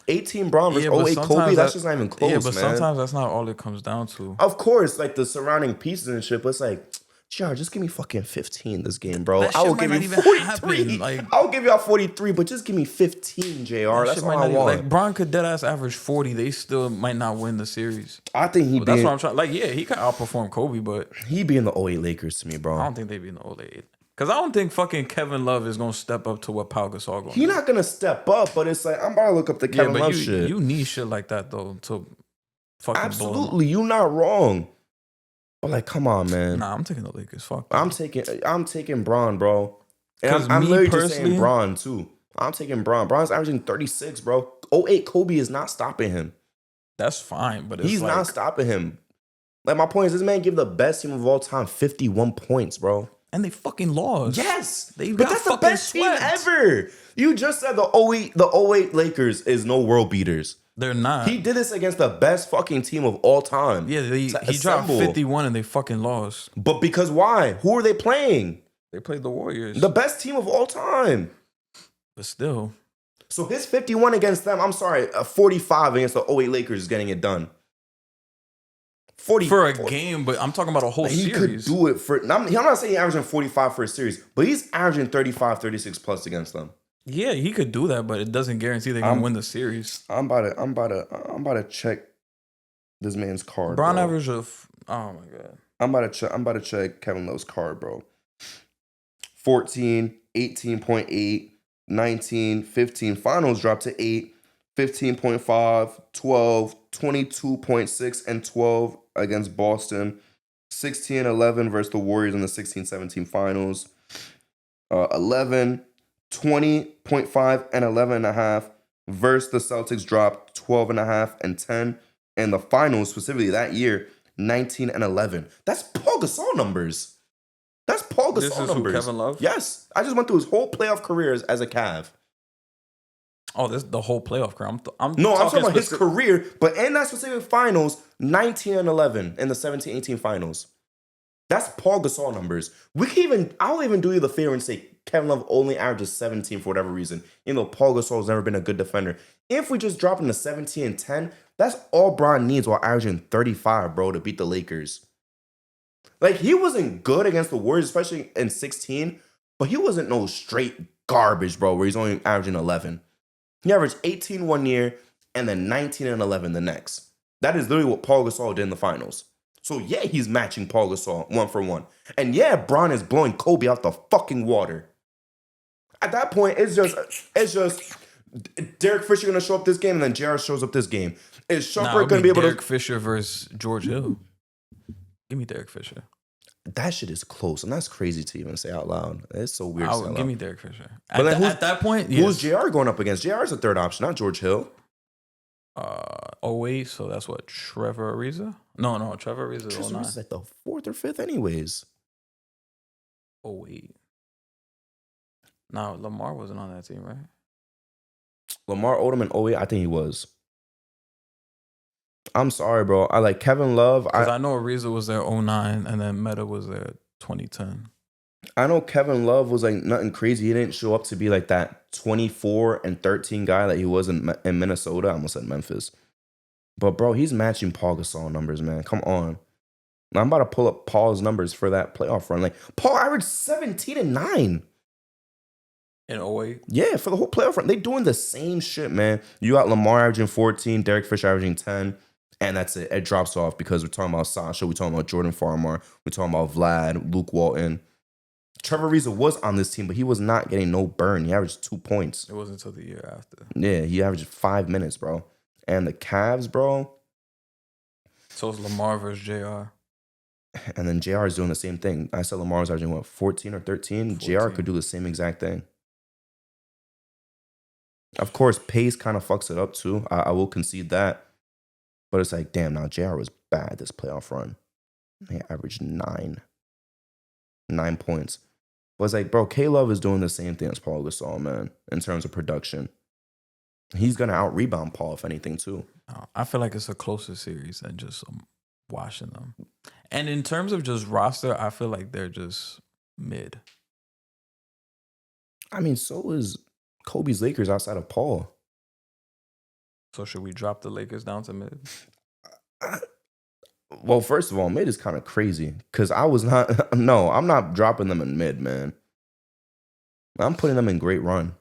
18 Braun versus 08 Kobe, that's just not even close, man. Yeah, but sometimes that's not all it comes down to. Of course, like the surrounding pieces and shit, but it's like, JR, just give me fucking 15 this game, bro. I will give you 43. I'll give you out 43, but just give me 15, JR. That's all I want. Like, Braun could deadass average 40. They still might not win the series. I think that's what I'm trying. Like, yeah, he could outperform Kobe, but he be in the 08 Lakers to me, bro. I don't think they be in the 08. Because I don't think fucking Kevin Love is gonna step up to what Pau Gasol going. He's not gonna step up, but it's like I'm about to look up the Kevin Love shit. You need shit like that though to fucking absolutely. You're not wrong. But like, come on, man. Nah, I'm taking the Lakers. Fuck. I'm taking Bron, bro. And I'm literally just saying Bron too. I'm taking Bron. Bron's averaging 36, bro. 08 Kobe is not stopping him. That's fine, but he's not stopping him. Like, my point is, this man gave the best team of all time 51 points, bro. And they fucking lost. Yes. But that's the best team ever. You just said the 08 Lakers is no world beaters. They're not. He did this against the best fucking team of all time. Yeah, he dropped 51 and they fucking lost. But because why? Who are they playing? They played the Warriors. The best team of all time. But still. So his 51 against them, I'm sorry, 45 against the 08 Lakers is getting it done. 40 for a game, but I'm talking about a whole series. He could do it for. I'm not saying he's averaging 45 for a series, but he's averaging 35, 36 plus against them. Yeah, he could do that, but it doesn't guarantee they're gonna win the series. I'm about to check this man's card. Bron average of oh my god. I'm about to check Kevin Love's card, bro. 14, 18.8, 19, 15. Finals dropped to 8, 15.5, 12, 22.6, and 12 against Boston. 16-11 versus the Warriors in the 16-17 finals. 11, 20.5, and 11.5 versus the Celtics dropped 12.5 and 10. And the finals, specifically that year, 19 and 11. That's Paul Gasol numbers. That's Paul Gasol this is numbers. Who, Kevin Love? Yes. I just went through his whole playoff career as a Cav. Oh, this the whole playoff career. I'm talking about his career, but in that specific finals, 19 and 11 in the 17-18 finals. That's Paul Gasol numbers. I'll even do you the favor and say Kevin Love only averages 17 for whatever reason, even though Paul Gasol's never been a good defender. If we just drop him to 17 and 10, that's all Bron needs while averaging 35, bro, to beat the Lakers. Like, he wasn't good against the Warriors, especially in 16, but he wasn't no straight garbage, bro, where he's only averaging 11. He averaged 18 one year and then 19 and 11 the next. That is literally what Paul Gasol did in the finals. So, yeah, he's matching Paul Gasol 1 for 1. And, yeah, Bron is blowing Kobe out the fucking water. At that point, it's just Derek Fisher going to show up this game and then JR shows up this game. Is Shumpert going to be able Derek Fisher versus George Hill. Give me Derek Fisher. That shit is close, and that's crazy to even say out loud. It's so weird. Give me Derek Fisher. But at that point, yes. Who's JR going up against? JR is a third option, not George Hill. Wait, so that's what, Trevor Ariza? No, Trevor Ariza is 09. Trevor Ariza's like the 4th or 5th anyways. Oh, wait. No, Lamar wasn't on that team, right? Lamar Odom in 08, I think he was. I'm sorry, bro. I like Kevin Love. Because I know Ariza was there 09 and then Meta was there 2010. I know Kevin Love was like nothing crazy. He didn't show up to be like that 24 and 13 guy that he was in Minnesota. I almost said Memphis. But, bro, he's matching Paul Gasol numbers, man. Come on. I'm about to pull up Paul's numbers for that playoff run. Like, Paul averaged 17 and 9. In 08? Yeah, for the whole playoff run. They doing the same shit, man. You got Lamar averaging 14, Derek Fisher averaging 10, and that's it. It drops off because we're talking about Sasha, we're talking about Jordan Farmar, we're talking about Vlad, Luke Walton. Trevor Ariza was on this team, but he was not getting no burn. He averaged 2 points. It wasn't until the year after. Yeah, he averaged 5 minutes, bro. And the Cavs, bro. So it's Lamar versus JR. And then JR is doing the same thing. I said Lamar was averaging, 14 or 13? 14. JR could do the same exact thing. Of course, pace kind of fucks it up too. I will concede that. But it's like, damn, now JR was bad this playoff run. He averaged 9 points. But it's like, bro, K-Love is doing the same thing as Paul Gasol, man, in terms of production. He's going to out-rebound Paul, if anything, too. I feel like it's a closer series than just washing them. And in terms of just roster, I feel like they're just mid. I mean, so is Kobe's Lakers outside of Paul. So should we drop the Lakers down to mid? Well, first of all, mid is kind of crazy because I'm not dropping them in mid, man. I'm putting them in great run.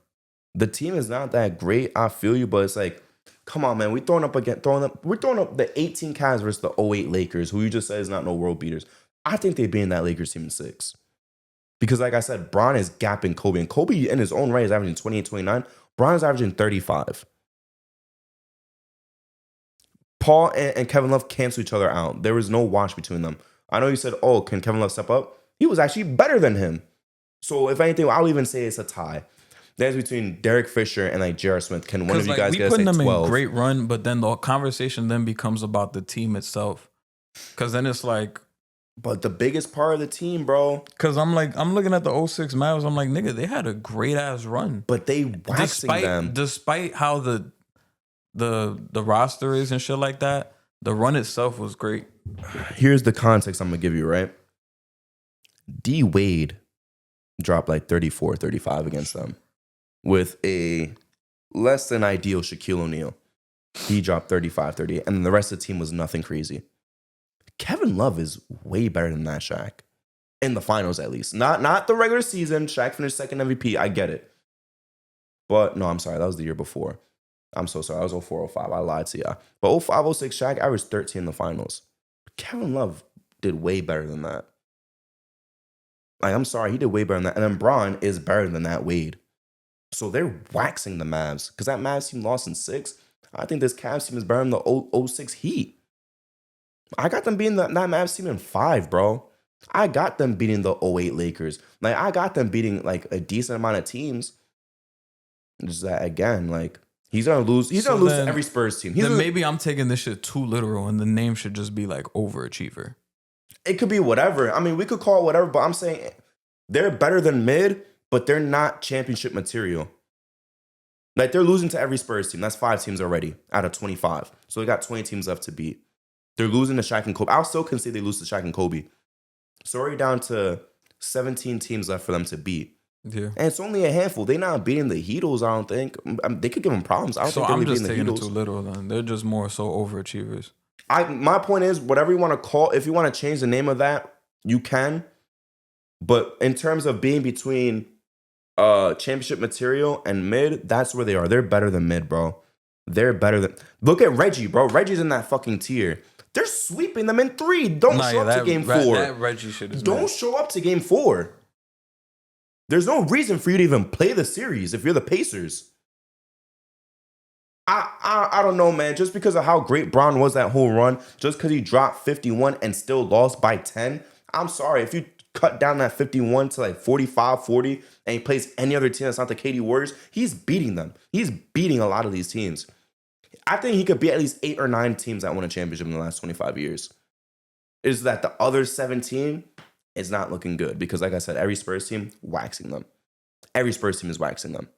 The team is not that great. I feel you, but it's like, come on, man. We're throwing up the 18 Cavs versus the 08 Lakers, who you just said is not no world beaters. I think they'd be in that Lakers team in 6. Because like I said, Bron is gapping Kobe. And Kobe in his own right is averaging 28, 29. Bron is averaging 35. Paul and Kevin Love cancel each other out. There was no wash between them. I know you said, oh, can Kevin Love step up? He was actually better than him. So if anything, I'll even say it's a tie. That's between Derek Fisher and like J.R. Smith. Can one of you guys get us putting a them 12? in great run, but then the conversation then becomes about the team itself. Because then it's like, But the biggest part of the team, bro. because I'm looking at the 06 Mavs. I'm like, nigga, they had a great ass run. But they waxing them. Despite how the roster is and shit like that, the run itself was great. Here's the context I'm going to give you, right? D Wade dropped like 34, 35 against them with a less than ideal Shaquille O'Neal. He dropped 35, 38, and the rest of the team was nothing crazy. Kevin Love is way better than that Shaq. In the finals, at least. Not the regular season. Shaq finished second MVP. I get it. But, no, I'm sorry. That was the year before. I'm so sorry. I was 04, 05. I lied to you. But 05, 06, Shaq averaged 13 in the finals. Kevin Love did way better than that. Like, I'm sorry. He did way better than that. And then Bron is better than that Wade. So they're waxing the Mavs. Because that Mavs team lost in 6. I think this Cavs team is better than the 06 Heat. I got them beating that Mavs team in 5, bro. I got them beating the 08 Lakers. Like, I got them beating, like, a decent amount of teams. Just that, again, like, he's going to lose. He's going to lose to every Spurs team. Then maybe I'm taking this shit too literal, and the name should just be, like, overachiever. It could be whatever. I mean, we could call it whatever, but I'm saying they're better than mid, but they're not championship material. Like, they're losing to every Spurs team. That's 5 teams already out of 25. So they got 20 teams left to beat. They're losing to Shaq and Kobe. I'll still concede they lose to Shaq and Kobe. So already down to 17 teams left for them to beat. Yeah. And it's only a handful. They're not beating the Heatles, I don't think. They could give them problems. I don't think they're beating the Heatles. So I'm just taking it too literal then. They're just more so overachievers. My point is, whatever you want to call, if you want to change the name of that, you can. But in terms of being between championship material and mid, that's where they are. They're better than mid, bro. They're better than... Look at Reggie, bro. Reggie's in that fucking tier. They're sweeping them in 3. Don't show up to game 4. That Reggie shit is Don't show up to game 4. There's no reason for you to even play the series if you're the Pacers. I don't know, man. Just because of how great Bron was that whole run, just because he dropped 51 and still lost by 10, I'm sorry. If you cut down that 51 to like 45, 40, and he plays any other team that's not the KD Warriors, he's beating them. He's beating a lot of these teams. I think he could beat at least 8 or 9 teams that won a championship in the last 25 years. Is that the other 17 is not looking good because, like I said, every Spurs team waxing them. Every Spurs team is waxing them.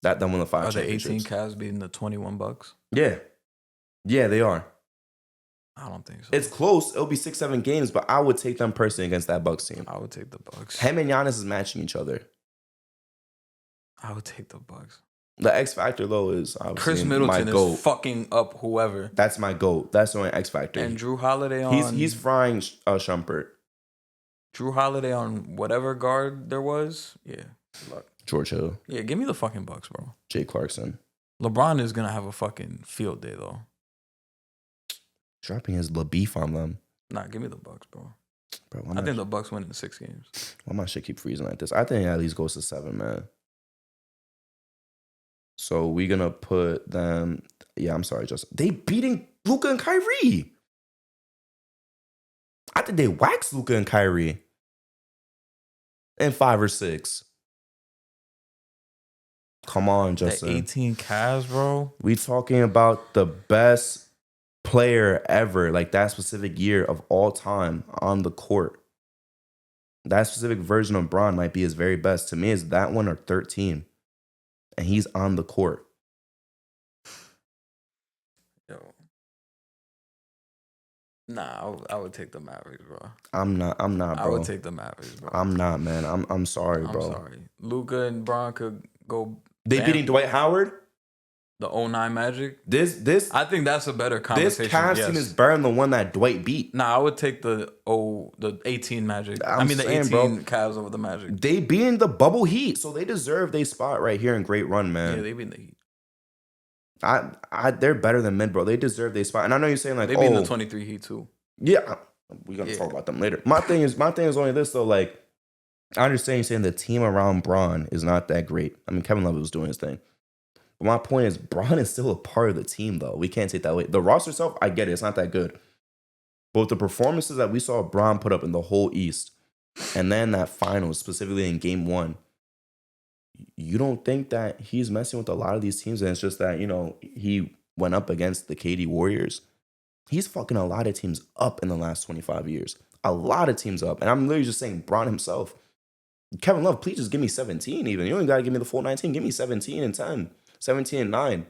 That won the 5 championships. Are the 18 Cavs beating the 21 Bucks? Yeah. Yeah, they are. I don't think so. It's close. It'll be 6-7 games, but I would take them personally against that Bucks team. I would take the Bucks. Him and Giannis is matching each other. I would take the Bucks. The X factor though is obviously Chris Middleton my GOAT. is fucking up whoever. That's my GOAT. That's the only X factor. And Drew Holiday on he's frying Shumpert. Drew Holiday on whatever guard there was. Yeah. Good luck. George Hill. Yeah, give me the fucking Bucks, bro. Jay Clarkson. LeBron is gonna have a fucking field day though. Dropping his beef on them. Nah, give me the Bucks, bro. Bro, I think the Bucks win in 6 games. Why my shit keep freezing like this? I think it at least goes to 7, man. So we're gonna put them. Yeah, I'm sorry, Justin. They beating Luka and Kyrie. I think they waxed Luka and Kyrie in 5 or 6. Come on, Justin. The 18 Cavs, bro. We talking about the best player ever, like that specific year of all time on the court. That specific version of Bron might be his very best. To me, is that one or 13. And he's on the court. Yo. Nah, I would take the Mavericks, bro. I'm not, bro. I would take the Mavericks, bro. I'm not, man. I'm sorry, bro. I'm sorry. Luka and Bron could go. They beating Dwight Howard? The 09 Magic? This I think that's a better conversation. This Cavs team is better than the one that Dwight beat. Nah, I would take the 18 Magic. The 18 Cavs over the Magic. They beating the bubble Heat, so they deserve their spot right here in Great Run, man. Yeah, they beat the Heat. They're better than mid, bro. They deserve their spot. And I know you're saying like, they beat the 23 Heat too. Yeah, we're gonna talk about them later. My thing is only this though, like, I understand you're saying the team around Braun is not that great. I mean, Kevin Love was doing his thing. But my point is, Braun is still a part of the team, though. We can't take that away. The roster itself, I get it. It's not that good. But with the performances that we saw Braun put up in the whole East, and then that final, specifically in game 1, you don't think that he's messing with a lot of these teams? And it's just that, he went up against the KD Warriors. He's fucking a lot of teams up in the last 25 years. A lot of teams up. And I'm literally just saying Braun himself. Kevin Love, please just give me 17 even. You don't even got to give me the full 19. Give me 17 and 10, 17 and 9.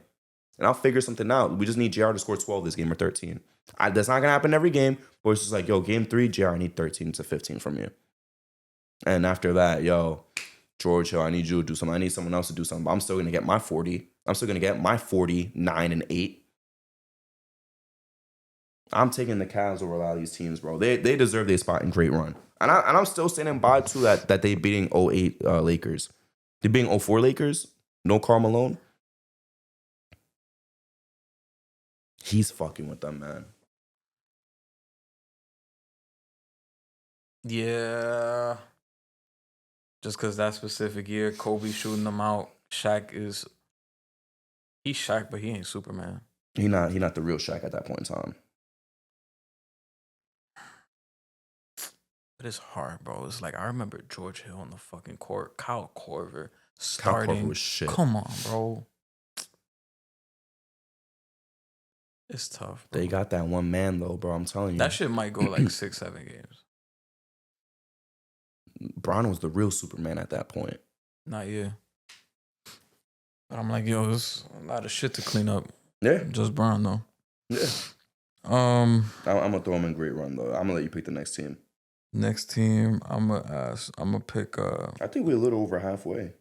And I'll figure something out. We just need JR to score 12 this game or 13. That's not going to happen every game. But it's just like, yo, game 3, JR, I need 13 to 15 from you. And after that, yo, George Hill, I need you to do something. I need someone else to do something. But I'm still going to get my 40. I'm still going to get my 49 and 8. I'm taking the Cavs over a lot of these teams, bro. They deserve their spot in great run. And I'm still standing by, too, that they beating 08 Lakers. They beating 04 Lakers. No Karl Malone. He's fucking with them, man. Yeah. Just because that specific year, Kobe shooting them out. He's Shaq, but he ain't Superman. He not the real Shaq at that point in time. But it's hard, bro. It's like I remember George Hill on the fucking court. Kyle Korver starting. Kyle Korver was shit. Come on, bro. It's tough, bro. They got that one man, though, bro. I'm telling you. That shit might go like 6-7 games. Braun was the real Superman at that point. Not yet. But I'm like, yo, there's a lot of shit to clean up. Yeah. Just Braun, though. Yeah. I'm gonna throw him in great run, though. I'm gonna let you pick the next team. Next team, I'm gonna pick. I think we're a little over halfway.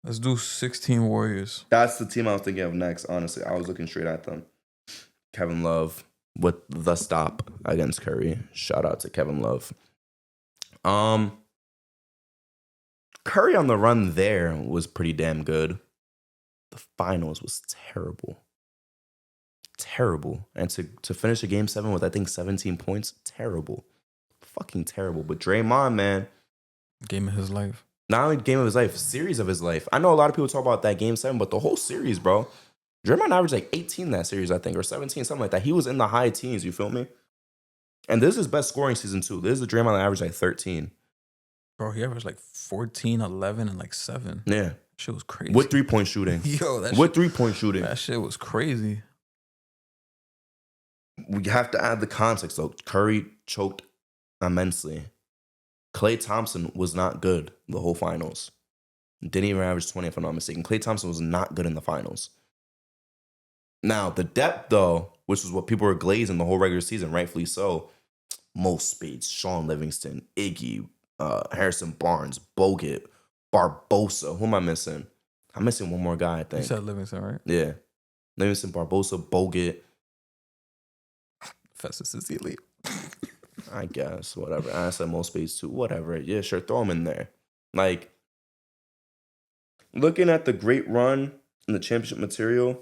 Let's do 16 Warriors. That's the team I was thinking of next. Honestly, I was looking straight at them. Kevin Love with the stop against Curry. Shout out to Kevin Love. Curry on the run there was pretty damn good. The finals was terrible. Terrible. And to finish a game 7 with, I think, 17 points, terrible. Fucking terrible. But Draymond, man. Game of his life. Not only game of his life, series of his life. I know a lot of people talk about that game 7, but the whole series, bro. Draymond averaged like 18 that series, I think, or 17, something like that. He was in the high teens, you feel me? And this is his best scoring season, too. This is the Draymond that averaged like 13. Bro, he averaged like 14, 11, and like 7. Yeah. Shit was crazy. With 3-point shooting. Yo, that With 3-point shooting. That shit was crazy. We have to add the context, though. Curry choked immensely. Klay Thompson was not good the whole finals. Didn't even average 20, if I'm not mistaken. Klay Thompson was not good in the finals. Now, the depth, though, which was what people were glazing the whole regular season, rightfully so. Mo Spades, Sean Livingston, Iggy, Harrison Barnes, Bogut, Barbosa. Who am I missing? I'm missing one more guy, I think. You said Livingston, right? Yeah. Livingston, Barbosa, Bogut. Festus is the elite. I guess, whatever. I said Mo Spades too. Whatever. Yeah, sure. Throw him in there. Like, looking at the great run in the championship material,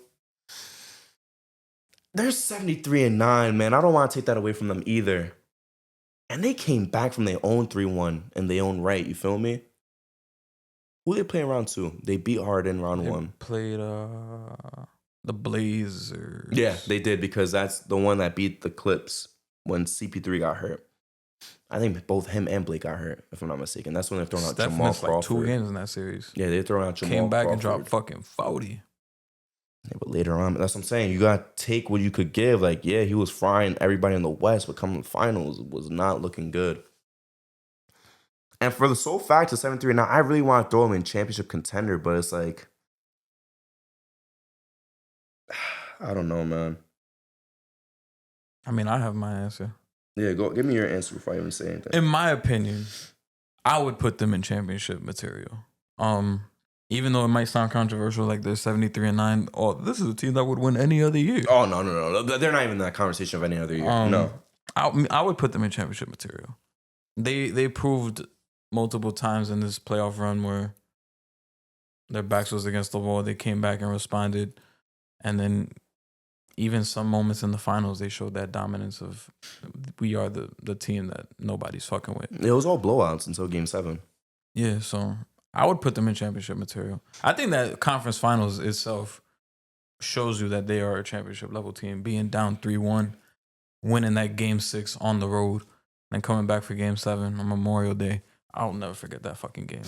they're 73-9, man. I don't want to take that away from them either. And they came back from their own 3-1 in their own right. You feel me? Who they play in round 2? They beat Harden round 1. Played the Blazers. Yeah, they did, because that's the one that beat the Clips when CP3 got hurt. I think both him and Blake got hurt, if I'm not mistaken. That's when they're throwing out Steph Jamal missed Crawford. like 2 games in that series. Yeah, they're throwing out Jamal Came back Crawford. and dropped fucking 40. Yeah, but later on, that's what I'm saying. You got to take what you could give. Like, yeah, he was frying everybody in the West, but coming to the finals, it was not looking good. And for the sole fact of 7-3, now I really want to throw him in championship contender, but it's like, I don't know, man. I mean, I have my answer. Yeah, go give me your answer before I even say anything. In my opinion, I would put them in championship material. Even though it might sound controversial, like they're 73-9. Oh, this is a team that would win any other year. Oh, no. They're not even in that conversation of any other year. No. I would put them in championship material. They proved multiple times in this playoff run where their backs was against the wall. They came back and responded. And then even some moments in the finals, they showed that dominance of we are the team that nobody's fucking with. It was all blowouts until game 7. Yeah, so I would put them in championship material. I think that conference finals itself shows you that they are a championship level team. Being down 3-1, winning that game 6 on the road, and coming back for game 7 on Memorial Day. I'll never forget that fucking game.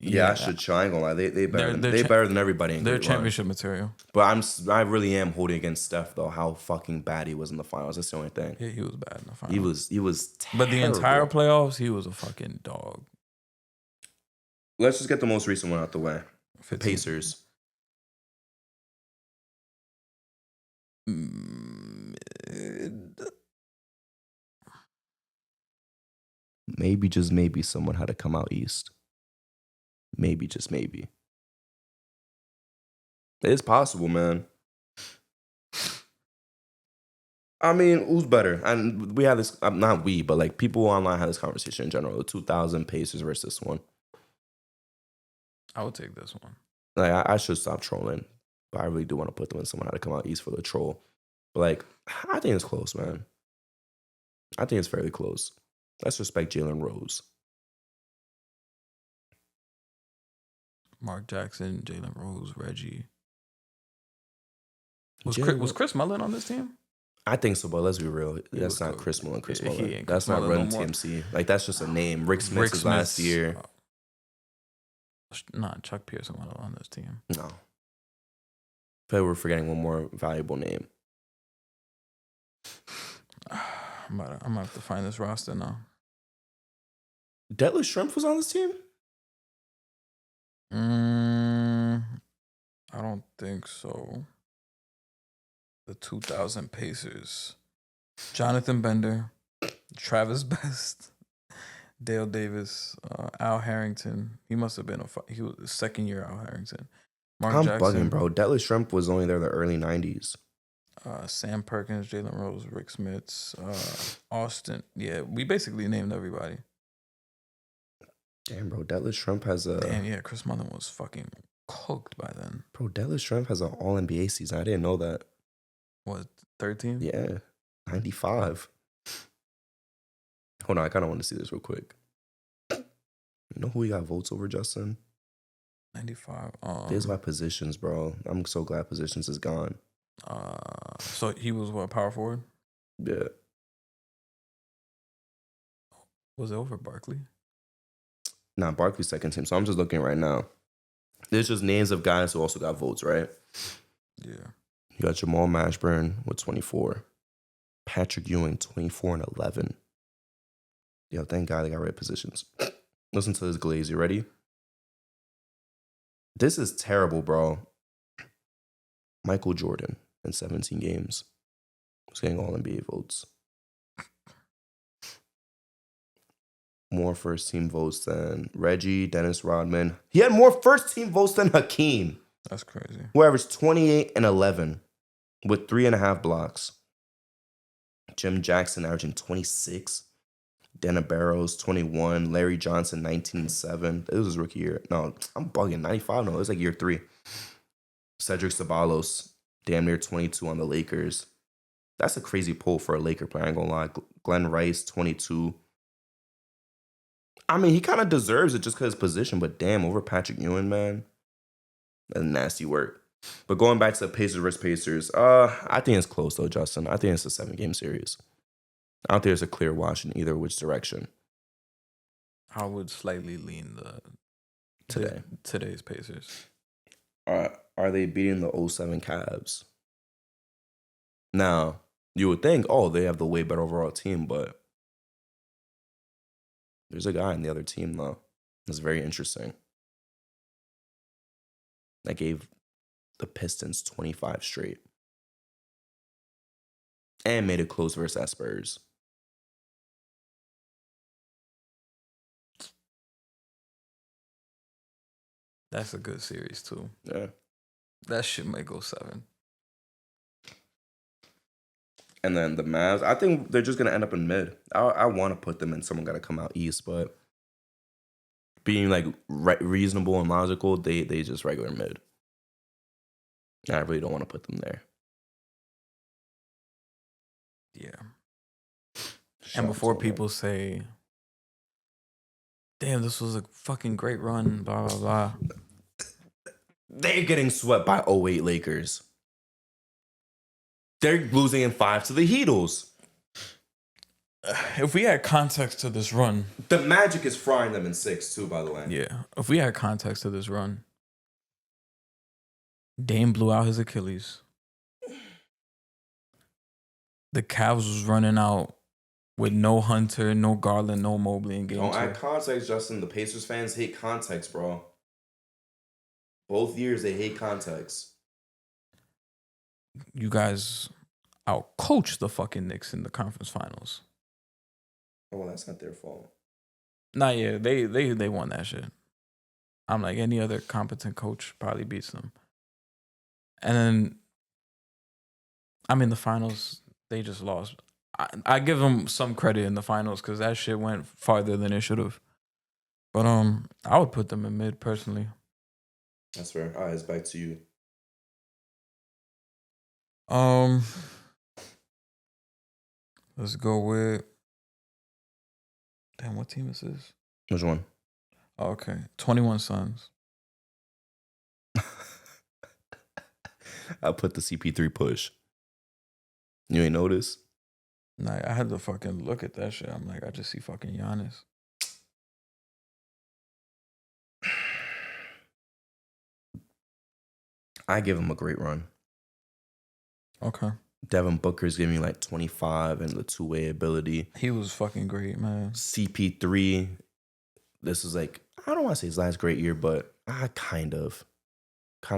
Yeah, I should chill. I ain't gonna lie. They better than everybody in They're Great Line. championship material. But I really am holding against Steph though. How fucking bad he was in the finals. That's the only thing. Yeah, he was bad in the finals. He was terrible. But the entire playoffs, he was a fucking dog. Let's just get the most recent one out the way. 15. Pacers. Maybe, just maybe, someone had to come out east. Maybe, just maybe. It's possible, man. I mean, who's better? And we had this, not we, but like people online had this conversation in general. The 2000 Pacers versus this one. I would take this one. Like, I should stop trolling, but I really do want to put them in someone had to come out east for the troll. But like, I think it's close, man. I think it's fairly close. Let's respect Jalen Rose. Mark Jackson, Jalen Rose, Reggie. Was Chris Mullin on this team? I think so, but let's be real. That's not Chris Mullin. Chris Mullin. That's not Run TMC. Like, that's just a name. Rick Smith's last year. Nah, Chuck Pearson was on this team. No. I feel like we're forgetting one more valuable name. I'm gonna have to find this roster now. Detlef Schrempf was on this team? I don't think so. The 2000 Pacers. Jonathan Bender, Travis Best, Dale Davis, Al Harrington. He must have been he was second year Al Harrington. I'm bugging, bro. Detlef Schrempf was only there in the early 90s. Sam Perkins, Jalen Rose, Rick Smits, Austin. Yeah, we basically named everybody. Damn, bro. Detlef Schrempf has a... Damn, yeah. Chris Mullin was fucking cooked by then. Bro, Detlef Schrempf has an All-NBA season. I didn't know that. What, 13? Yeah. 95. Hold on. I kind of want to see this real quick. You know who we got votes over, Justin? 95. This is why positions, bro. I'm so glad positions is gone. So he was what, power forward? Yeah. Was it over Barkley? Nah, Barkley's second team. So I'm just looking right now. There's just names of guys who also got votes, right? Yeah. You got Jamal Mashburn with 24. Patrick Ewing, 24 and 11. Yo, thank God they got rid positions. Listen to this glaze. You ready? This is terrible, bro. Michael Jordan in 17 games was getting all NBA votes. More first team votes than Reggie, Dennis Rodman. He had more first team votes than Hakeem. That's crazy. Who averaged 28 and 11 with 3.5 blocks. Jim Jackson averaging 26. Dana Barrows, 21. Larry Johnson, 19 and 7. This was his rookie year. No, I'm bugging. 95? No, it was like year 3. Cedric Ceballos, damn near 22 on the Lakers. That's a crazy pull for a Laker player, I ain't gonna lie. Glenn Rice, 22. I mean, he kind of deserves it just because his position, but damn, over Patrick Ewing, man. That's nasty work. But going back to the Pacers versus Pacers, I think it's close, though, Justin. I think it's a 7-game series. I don't think there's a clear wash in either which direction. I would slightly lean today's Pacers. Are they beating the 07 Cavs? Now, you would think, they have the way better overall team, but there's a guy on the other team, though. That's very interesting. That gave the Pistons 25 straight. And made it close versus Spurs. That's a good series, too. Yeah. That shit might go 7. And then the Mavs, I think they're just going to end up in mid. I want to put them in someone got to come out east, but being like reasonable and logical, they just regular mid. I really don't want to put them there. Yeah. And before people say damn, this was a fucking great run, blah, blah, blah. They're getting swept by '08 Lakers. They're losing in 5 to the Heatles. If we had context to this run, The Magic is frying them in 6 too, by the way. yeah, if we had context to this run, Dame blew out his Achilles. The Cavs was running out with no Hunter, no Garland, no Mobley in game Don't 2. add context, Justin. The Pacers fans hate context, bro. Both years they hate context. You guys out-coached the fucking Knicks in the conference finals. Oh, well, that's not their fault. Nah, yeah, they won that shit. I'm like, any other competent coach probably beats them. And then, I mean, the finals, they just lost. I give them some credit in the finals because that shit went farther than it should have. But I would put them in mid personally. That's fair. All right, it's back to you. Let's go with. Damn, what team is this? Which one? Oh, okay, 21 Suns. I put the CP3 push. You ain't notice? Nah, I had to fucking look at that shit. I'm like, I just see fucking Giannis. I give him a great run. Okay. Devin Booker's giving you like 25 and the two-way ability. He was fucking great, man. CP3, this is like, I don't want to say his last great year, but kind of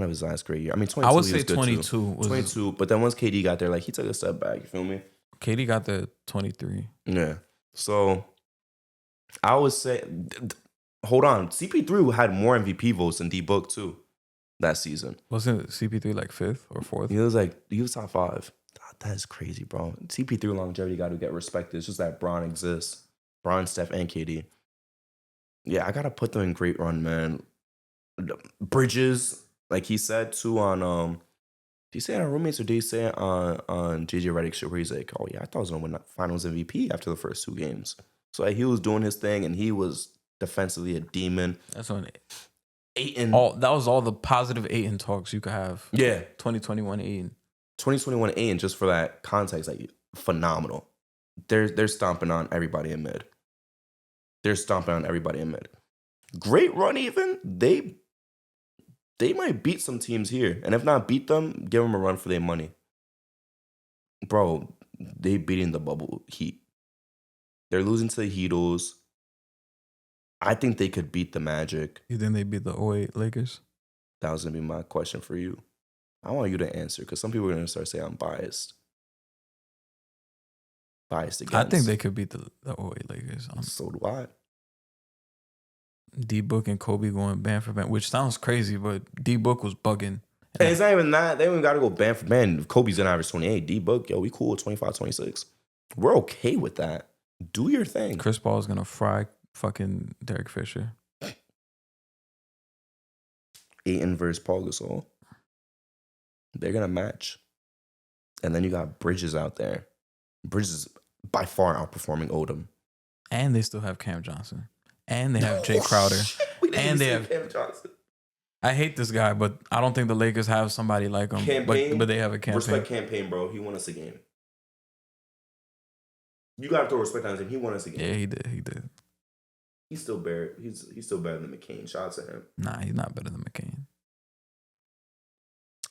his last great year. I mean, 22. I would he say was good 22 too. was 22, but then once KD got there, like he took a step back. You feel me? KD got the 23. Yeah. So I would say, hold on. CP3 had more MVP votes than D Book too that season. Wasn't CP3 like 5th or 4th? He was top 5. That is crazy, bro. CP3 longevity got to get respected. It's just that Bron exists. Bron, Steph, and KD. Yeah, I gotta put them in great run, man. Bridges, like he said too on did he say it on Roommates or did he say it on JJ Redick shit where he's like, oh yeah, I thought I was gonna win Finals MVP after the first 2 games. So like, he was doing his thing and he was defensively a demon. That's when Ayton. that was all the positive Ayton talks you could have. Yeah. 2021 Ayton. 2021 Ayton, just for that context, like phenomenal. They're stomping on everybody in mid. Great run even. They might beat some teams here. And if not beat them, give them a run for their money. Bro, they beating the bubble Heat. They're losing to the Heatles. I think they could beat the Magic. You think they beat the 08 Lakers? That was going to be my question for you. I want you to answer because some people are going to start saying I'm biased. Biased against. I think they could beat the 08 Lakers. So do I. D-Book and Kobe going band for band, which sounds crazy, but D-Book was bugging. Hey, it's not even that. They don't even got to go band for band. Kobe's going to average 28. D-Book, yo, we cool 25, 26. We're okay with that. Do your thing. Chris Paul is going to fry fucking Derek Fisher. Ayton versus Paul Gasol. They're going to match. And then you got Bridges out there. Bridges is by far outperforming Odom. And they still have Cam Johnson. And they have Jay Crowder. And they have Cam Johnson. I hate this guy, but I don't think the Lakers have somebody like him. Campaign? But they have a campaign. Respect Campaign, bro. He won us a game. You got to throw respect on him. He won us a game. Yeah, he did. He's still better. He's still better than McCain. Shout out to him. Nah, he's not better than McCain.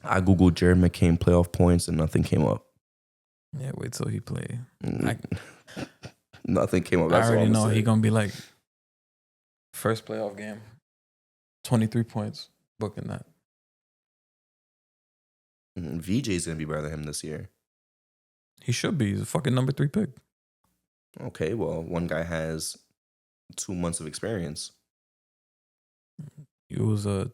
I googled Jared McCain playoff points and nothing came up. Yeah, wait till he play. Nothing came up. I already know he's gonna be like first playoff game, 23 points, booking that. VJ's gonna be better than him this year. He should be. He's a fucking number 3 pick. Okay, well, one guy has 2 months of experience. He was a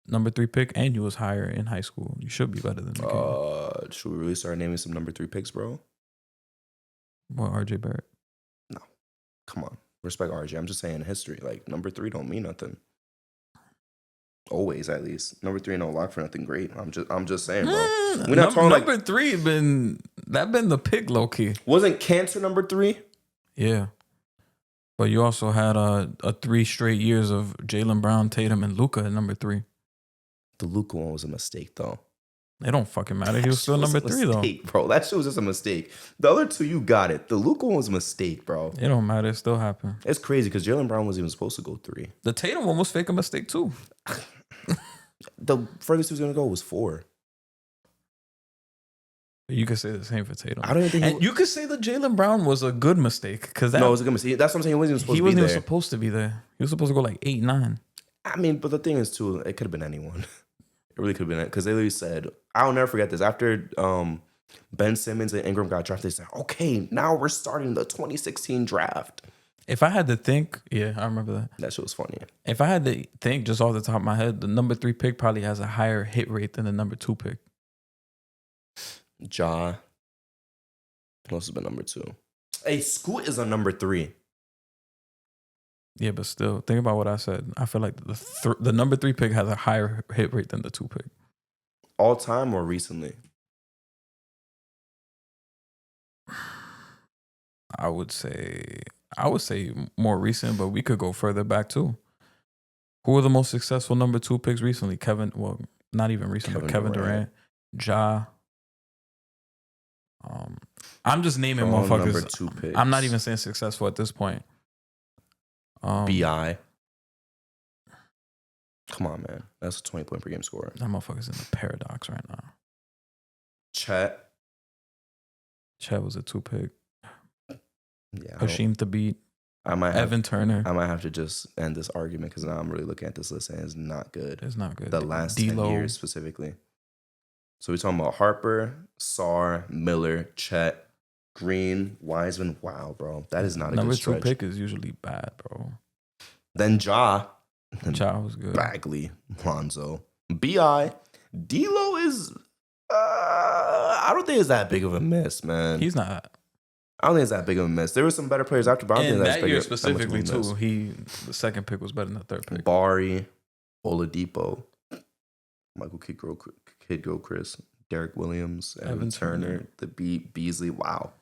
number 3 pick, and you was higher in high school. You should be better than McCain. Should we really start naming some number 3 picks, bro? What, RJ Barrett? No, come on, respect RJ. I'm just saying history. Like number 3 don't mean nothing. Always, at least number 3 ain't no lock for nothing great. I'm just saying, bro. We're not talking number 3 been the pick low key. Wasn't Cancer number 3? Yeah. But you also had a 3 straight years of Jaylen Brown, Tatum, and Luka at number 3. The Luka one was a mistake, though. It don't fucking matter. He was still number 3 mistake, bro. That shit was just a mistake. The other two, you got it. The Luka one was a mistake, bro. It don't matter. It still happened. It's crazy because Jaylen Brown wasn't even supposed to go 3. The Tatum one was fake a mistake too. The furthest he was gonna go was 4. You could say the same for Tatum. I don't even think. You could say that Jaylen Brown was a good mistake because No, it was a good mistake. That's what I'm saying. He wasn't even supposed he to be wasn't there. even supposed to be there. He was supposed to go like 8, 9. I mean, but the thing is, too, it could have been anyone. It really could have been it because they literally said, I'll never forget this. After Ben Simmons and Ingram got drafted, they said, okay, now we're starting the 2016 draft. If I had to think, yeah, I remember that. That shit was funny. If I had to think just off the top of my head, the number 3 pick probably has a higher hit rate than the number 2 pick. Ja. Who else has been number 2? Hey, Scoot is a number 3. Yeah, but still, think about what I said. I feel like the number 3 pick has a higher hit rate than the 2 pick. All time or recently? I would say more recent, but we could go further back too. Who were the most successful number 2 picks recently? Not even recent, but Kevin Durant, Ja. I'm just naming motherfuckers. Number 2 picks. I'm not even saying successful at this point. BI. Come on, man. That's a 20 point per game scorer. That motherfucker's in the paradox right now. Chet. Chet was a 2 pick. Yeah. Hasheem Thabeet. Evan Turner. I might have to just end this argument because now I'm really looking at this list and it's not good. It's not good. The last 10 years specifically. So we're talking about Harper, Sarr, Miller, Chet, Green, Wiseman. Wow, bro. That is not a good stretch. Number 2 pick is usually bad, bro. Then Ja. Ja was good. Bagley, Lonzo. B.I. D-Lo is... I don't think it's that big of a miss, man. He's not. I don't think it's that big of a miss. There were some better players after, but I don't think that's that year specifically too. The second pick was better than the 3rd pick. Bari, Oladipo, Michael Kidd-Gilchrist, Derek Williams, Evan Turner, the Beasley. Wow,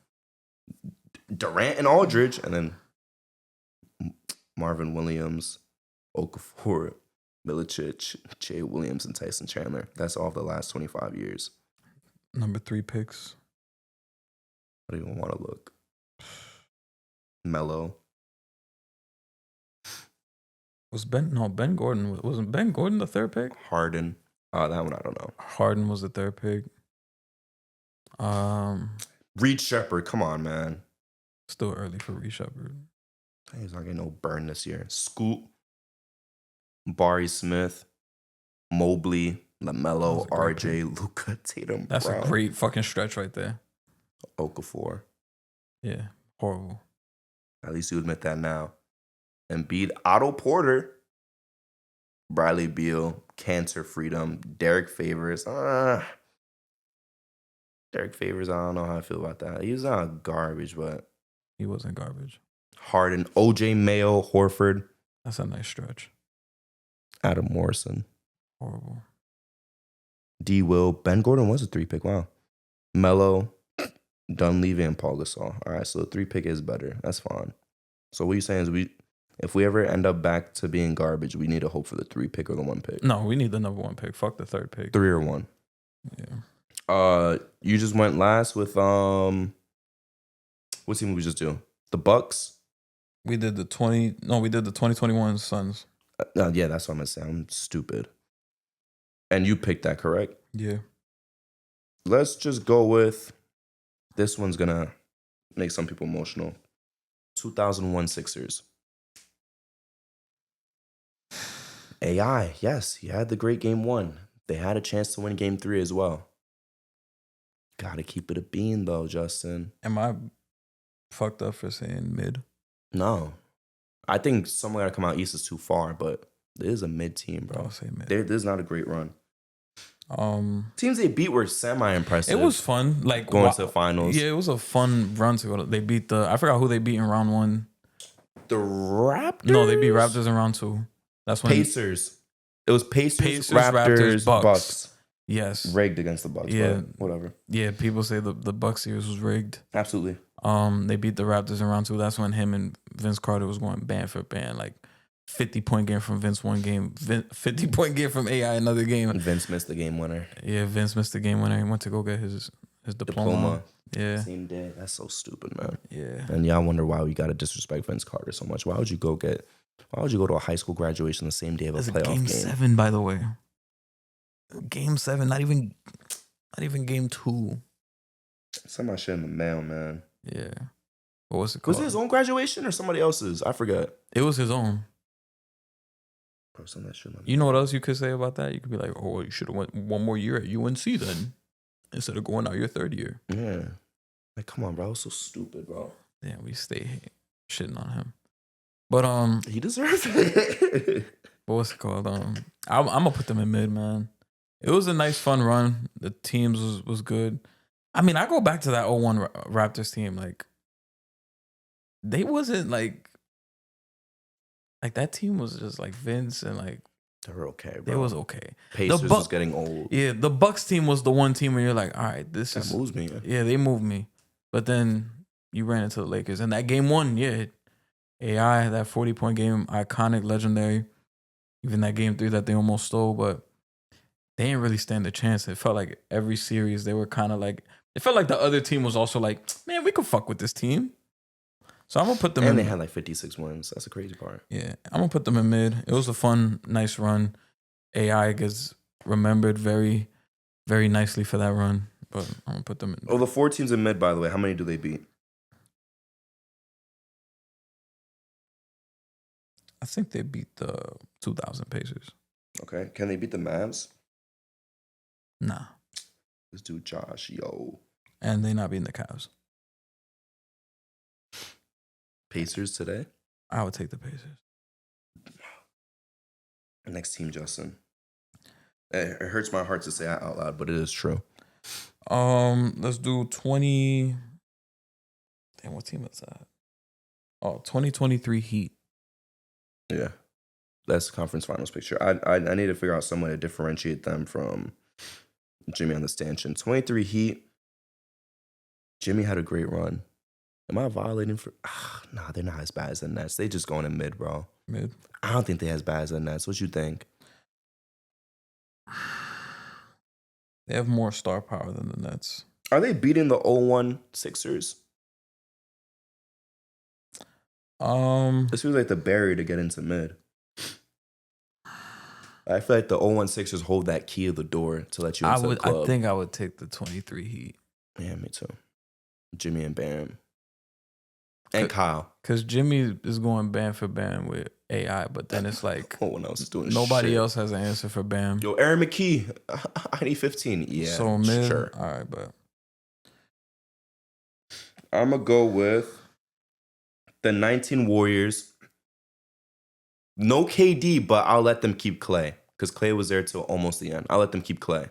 Durant and Aldridge, and then Marvin Williams, Okafor, Milicic, Jay Williams, and Tyson Chandler. That's all of the last 25 years. Number 3 picks. I don't even want to look. Melo. Ben Gordon. Wasn't Ben Gordon the 3rd pick? Harden. That one I don't know. Harden was the 3rd pick. Reed Shepherd. Come on, man. Still early for Reed Shepherd. He's not getting no burn this year. Scoot. Bari Smith. Mobley. LaMelo. RJ. Luka. Tatum. That's Brown. a great fucking stretch right there. Okafor. Yeah. Horrible. At least you admit that now. Embiid, Otto Porter, Bradley Beal, Cancer Freedom, Derek Favors. Derek Favors, I don't know how I feel about that. He was not garbage, but he wasn't garbage. Harden, OJ Mayo, Horford. That's a nice stretch. Adam Morrison. Horrible. D. Will. Ben Gordon was a 3 pick. Wow. Melo, Dunleavy, and Paul Gasol. All right, so the 3 pick is better. That's fine. So what you're saying is if we ever end up back to being garbage, we need to hope for the 3 pick or the 1 pick. No, we need the number 1 pick. Fuck the 3rd pick. 3 or 1. Yeah. You just went last with what team did we just do? The Bucks. We did the 2021 Suns. Yeah, that's what I'm gonna say. I'm stupid. And you picked that, correct? Yeah. Let's just go with this one's gonna make some people emotional. 2001 Sixers. AI, yes, he had the great game 1. They had a chance to win game 3 as well. Gotta keep it a bean though, Justin. Am I fucked up for saying mid? No. I think someone gotta come out East is too far, but it is a mid team, bro. I'll say mid. This is not a great run. Teams they beat were semi-impressive. It was fun. Like going to the finals. Yeah, it was a fun run to go. They beat I forgot who they beat in round 1. The Raptors? No, they beat Raptors in round 2. That's when Pacers. It was Pacers, Raptors, Bucks. Yes. Rigged against the Bucks. Yeah. Whatever. Yeah, people say the Bucks series was rigged. Absolutely. They beat the Raptors in round 2. That's when him and Vince Carter was going band for band, like 50-point game from Vince one game, 50-point game from AI another game. Vince missed the game winner. Yeah, Vince missed the game winner. He went to go get his diploma. Yeah. Same day. That's so stupid, man. Yeah. And y'all wonder why we gotta disrespect Vince Carter so much. Why would you go to a high school graduation the same day of a That's playoff game game? 7, by the way. Game 7, not even game 2. Send my shit in the mail, man. Yeah. What was it Was called? it his own graduation or somebody else's? I forgot. It was his own. Bro, send that shit in the You know what else you could say about that? You could be like, oh, you should have went one more year at UNC then, instead of going out your third year. Yeah. Like, come on, bro. It was so stupid, bro. Yeah, we stay shitting on him. But He deserves it. what's it called? I'm gonna put them in mid, man. It was a nice, fun run. The teams was good. I mean, I go back to that 01 Raptors team. Like, they wasn't like that team was just like Vince and like They were okay, bro. they was okay. Pacers was getting old. Yeah, the Bucks team was the one team where you're like, all right, this That is moves me. yeah, they moved me. But then you ran into the Lakers, and that game 1, yeah, AI that 40-point game, iconic, legendary. Even that game 3 that they almost stole, but they didn't really stand a chance. It felt like every series they were kind of like. It felt like the other team was also like, man, we could fuck with this team. So I'm gonna put them in. And they had like 56 wins. That's the crazy part. Yeah, I'm gonna put them in mid. It was a fun, nice run. AI gets remembered very, very nicely for that run. But I'm gonna put them in. Oh, the 4 teams in mid, by the way, how many do they beat? I think they beat the 2000 Pacers. Okay. Can they beat the Mavs? Nah, Let's do Josh, yo. and they not beating the Cavs. Pacers today. I would take the Pacers. Next team, Justin. It hurts my heart to say that out loud, but it is true. Let's do 20. Damn, what team is that? Oh, 2023 Heat. Yeah. That's the conference finals picture. I need to figure out some way to differentiate them from Jimmy on the stanchion. 23 Heat. Jimmy had a great run. Am I violating for... Nah, they're not as bad as the Nets. They just going in mid, bro. Mid. I don't think they're as bad as the Nets. What you think? They have more star power than the Nets. Are they beating the 0-1 Sixers? This feels like the barrier to get into mid. I feel like the 0-1 Sixers hold that key of the door to let you into the club. I think I would take the 23 Heat. Yeah, me too. Jimmy and Bam. And Kyle. Because Jimmy is going band for band with AI, but then it's like No one else is doing nobody shit. else has an answer for Bam. Yo, Aaron McKee. I need 15. Yeah, So mid. sure. All right, but I'm going to go with the 19 Warriors. No KD, but I'll let them keep Clay. Because Clay was there till almost the end. I'll let them keep Clay.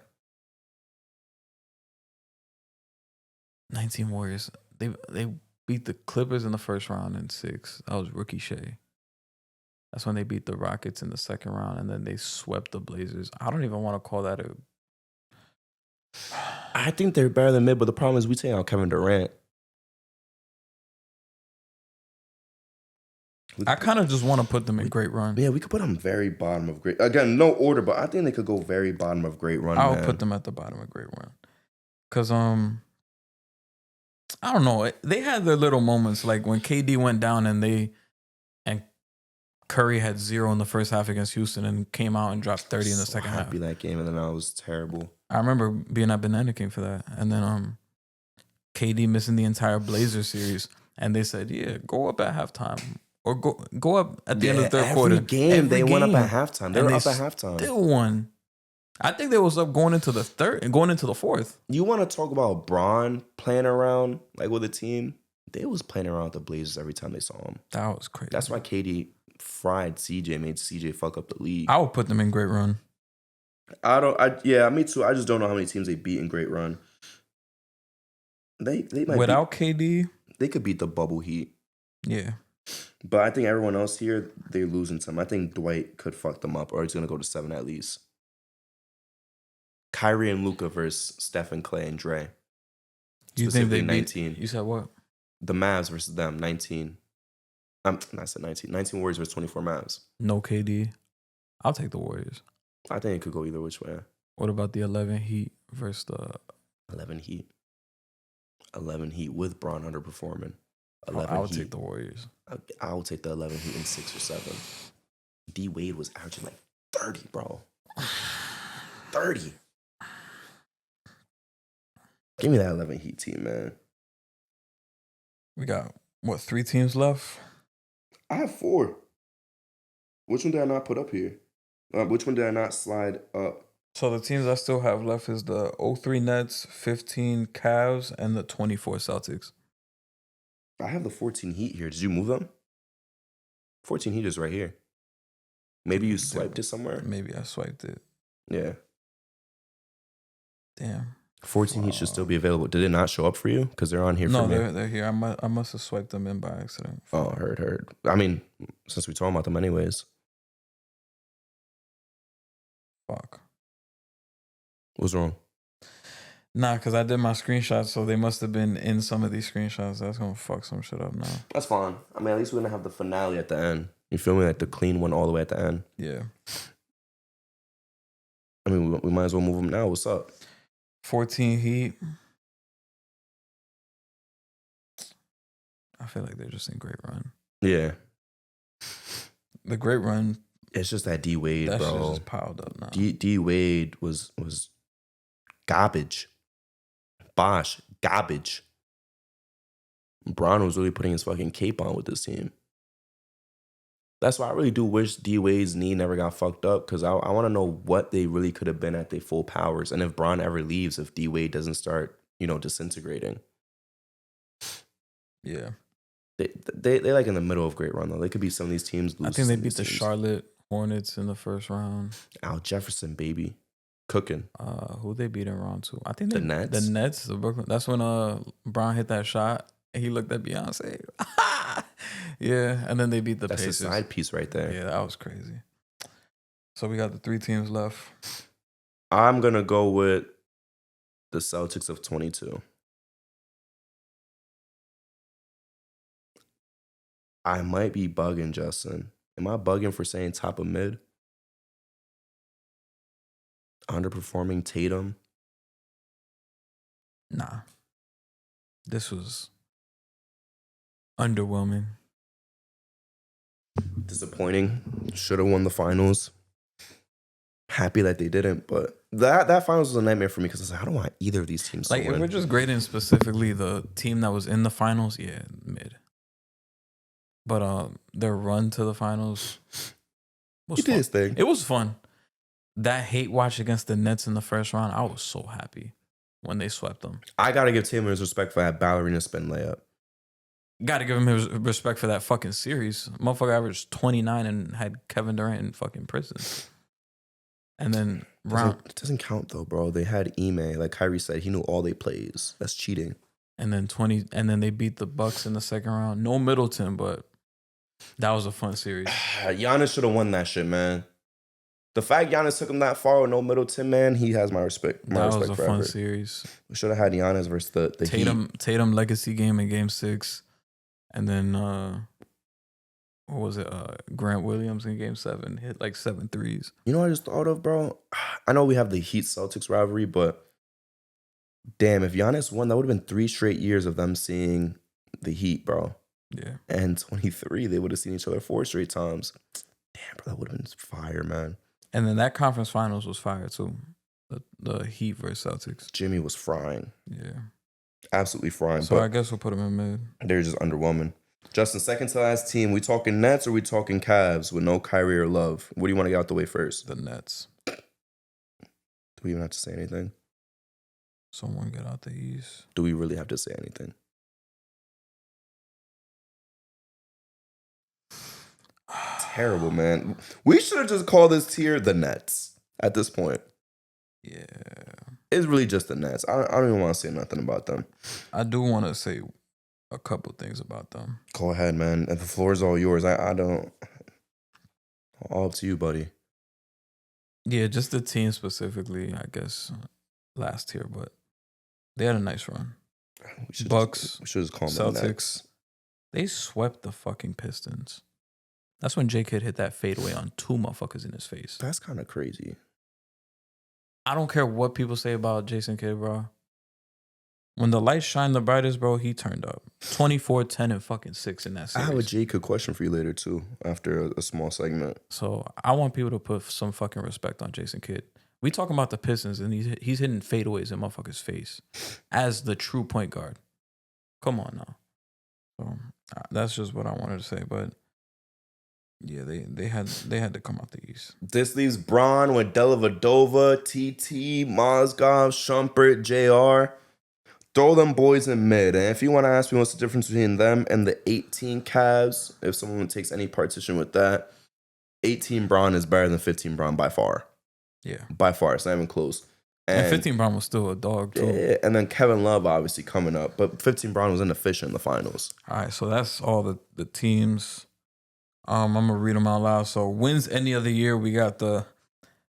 19 Warriors. They beat the Clippers in the first round in 6. That was rookie Shea. That's when they beat the Rockets in the second round, and then they swept the Blazers. I don't even want to call that a... I think they're better than mid, but the problem is we take out Kevin Durant. I kind of just want to put them in great run. Yeah, we could put them very bottom of great. Again, no order, but I think they could go very bottom of great run. I would put them at the bottom of great run. Because, I don't know. They had their little moments, like when KD went down and Curry had 0 in the first half against Houston and came out and dropped 30 in the second half. Happy that game, and then I was terrible. I remember being at Banana King for that. And then KD missing the entire Blazers series. And they said, yeah, go up at halftime. Or go up at the end of the third quarter. They went up at halftime. They were up at halftime. Still won. I think they was up going into the third and going into the fourth. You want to talk about Bron playing around like with a team? They was playing around with the Blazers every time they saw him. That was crazy. That's why KD fried CJ, made CJ fuck up the league. I would put them in great run. Me too. I just don't know how many teams they beat in great run. They might without KD, they could beat the bubble Heat. Yeah. But I think everyone else here, they're losing some. I think Dwight could fuck them up, or he's gonna go to 7 at least. Kyrie and Luka versus Steph and Clay and Dre. You think they 19. beat? You said what? The Mavs versus them, 19. I said 19. 19 Warriors versus 24 Mavs. No KD. I'll take the Warriors. I think it could go either which way. What about the 11 Heat versus the 11 Heat. 11 Heat with Bron underperforming. 11 I'll take the Warriors. I'll take the 11 Heat in 6 or 7. D Wade was averaging like 30, bro. 30. Give me that 11 Heat team, man. We got, 3 teams left? I have 4. Which one did I not put up here? Which one did I not slide up? So the teams I still have left is the 03 Nets, 15 Cavs, and the 24 Celtics. I have the 14 Heat here. Did you move them? 14 Heat is right here. Maybe you swiped it somewhere? Maybe I swiped it. Yeah. Damn. 14 Heat should still be available. Did it not show up for you? Because they're on here for me. No, they're here. I must have swiped them in by accident. Oh, heard. I mean, since we talking about them anyways. Fuck. What's wrong? Nah, because I did my screenshots, so they must have been in some of these screenshots. That's going to fuck some shit up now. That's fine. I mean, at least we're going to have the finale at the end. You feel me? Like the clean one all the way at the end. Yeah. I mean, we might as well move them now. What's up? 14 Heat. I feel like they're just in great run. Yeah. The great run. It's just that D Wade, bro. That shit just piled up now. D Wade was garbage. Bosh, garbage. Bron was really putting his fucking cape on with this team. That's why I really do wish D Wade's knee never got fucked up, because I want to know what they really could have been at their full powers, and if Bron ever leaves, if D Wade doesn't start, disintegrating. Yeah. They like in the middle of great run though. They could be some of these teams. I think they beat the Charlotte Hornets in the first round. Al Jefferson, baby, cooking. Who they beat in round 2? I think the Nets. The Nets, the Brooklyn. That's when Bron hit that shot and he looked at Beyonce. Yeah, and then they beat the Pacers. That's a side piece right there. Yeah, that was crazy. So we got the 3 teams left. I'm gonna go with the Celtics of 22. I might be bugging, Justin. Am I bugging for saying top of mid? Underperforming Tatum? Nah. This was underwhelming. Disappointing. Should have won the finals. Happy that they didn't, but that finals was a nightmare for me because I was like, I don't want either of these teams to win. If we're just grading specifically the team that was in the finals, yeah, mid. But their run to the finals was he did his thing. It was fun. That hate watch against the Nets in the first round, I was so happy when they swept them. I gotta give Taylor his respect for that ballerina spin layup. Gotta give him his respect for that fucking series. Motherfucker averaged 29 and had Kevin Durant in fucking prison. And then it doesn't count though, bro. They had Ime, like Kyrie said, he knew all they plays. That's cheating. And then they beat the Bucks in the second round. No Middleton, but that was a fun series. Giannis should have won that shit, man. The fact Giannis took him that far with no Middleton, man, he has my respect. That was a fun series. We should have had Giannis versus the Tatum legacy game in Game 6, and then what was it? Grant Williams in Game 7 hit like 7 threes. You know what I just thought of, bro? I know we have the Heat Celtics rivalry, but damn, if Giannis won, that would have been 3 straight years of them seeing the Heat, bro. Yeah. And 23, they would have seen each other 4 straight times. Damn, bro, that would have been fire, man. And then that conference finals was fire too. The Heat versus Celtics. Jimmy was frying. Yeah. Absolutely frying. So I guess we'll put them in mid. They're just underwhelming. Justin, second to last team. We talking Nets or we talking Cavs with no Kyrie or Love? What do you want to get out the way first? The Nets. Do we even have to say anything? Someone get out the East. Do we really have to say anything? Terrible, man. We should have just called this tier the Nets at this point. Yeah. It's really just the Nets. I don't even want to say nothing about them. I do want to say a couple things about them. Go ahead, man. And the floor is all yours. I don't. All up to you, buddy. Yeah, just the team specifically, I guess, last tier, but they had a nice run. Bucks, We should just call them Celtics. Nets. They swept the fucking Pistons. That's when J Kidd hit that fadeaway on 2 motherfuckers in his face. That's kind of crazy. I don't care what people say about Jason Kidd, bro. When the lights shine the brightest, bro, he turned up. 24, 10, and fucking 6 in that series. I have a J-Kidd question for you later, too, after a small segment. So I want people to put some fucking respect on Jason Kidd. We talking about the Pistons, and he's hitting fadeaways in motherfuckers' face as the true point guard. Come on now. So that's just what I wanted to say. But yeah, they had to come out the East. This leaves Bron with Dellavedova, TT, Mozgov, Shumpert, JR. Throw them boys in mid. And if you want to ask me what's the difference between them and the 18 Cavs, if someone takes any partition with that, 18 Bron is better than 15 Bron by far. Yeah. By far. It's not even close. And 15 Bron was still a dog, too. Yeah, and then Kevin Love obviously coming up. But 15 Bron was inefficient in the finals. All right, so that's all the teams. I'm going to read them out loud. So wins any other year, we got the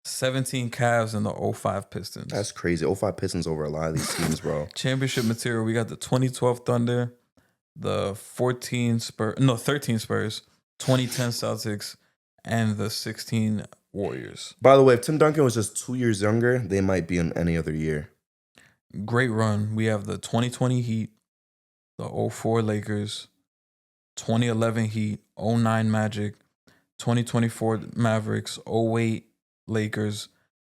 17 Cavs and the 05 Pistons. That's crazy. 05 Pistons over a lot of these teams, bro. Championship material, we got the 2012 Thunder, the 13 Spurs, 2010 Celtics, and the 16 Warriors. By the way, if Tim Duncan was just 2 years younger, they might be in any other year. Great run. We have the 2020 Heat, the 04 Lakers, 2011 Heat, 09 Magic, 2024 Mavericks, 08 Lakers,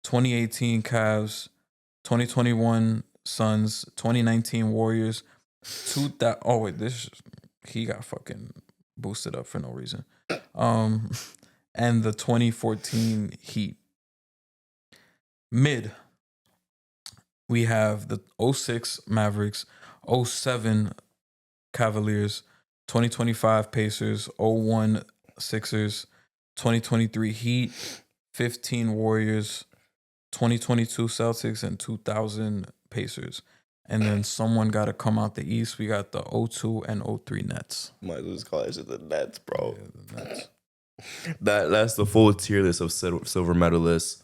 2018 Cavs, 2021 Suns, 2019 Warriors. He got fucking boosted up for no reason. And the 2014 Heat. Mid, we have the 06 Mavericks, 07 Cavaliers, 2025 Pacers, 01 Sixers, 2023 Heat, 15 Warriors, 2022 Celtics, and 2000 Pacers. And then someone got to come out the East. We got the 02 and 03 Nets. Might as well just call it the Nets, bro. Yeah, the Nets. That's the full tier list of silver medalists.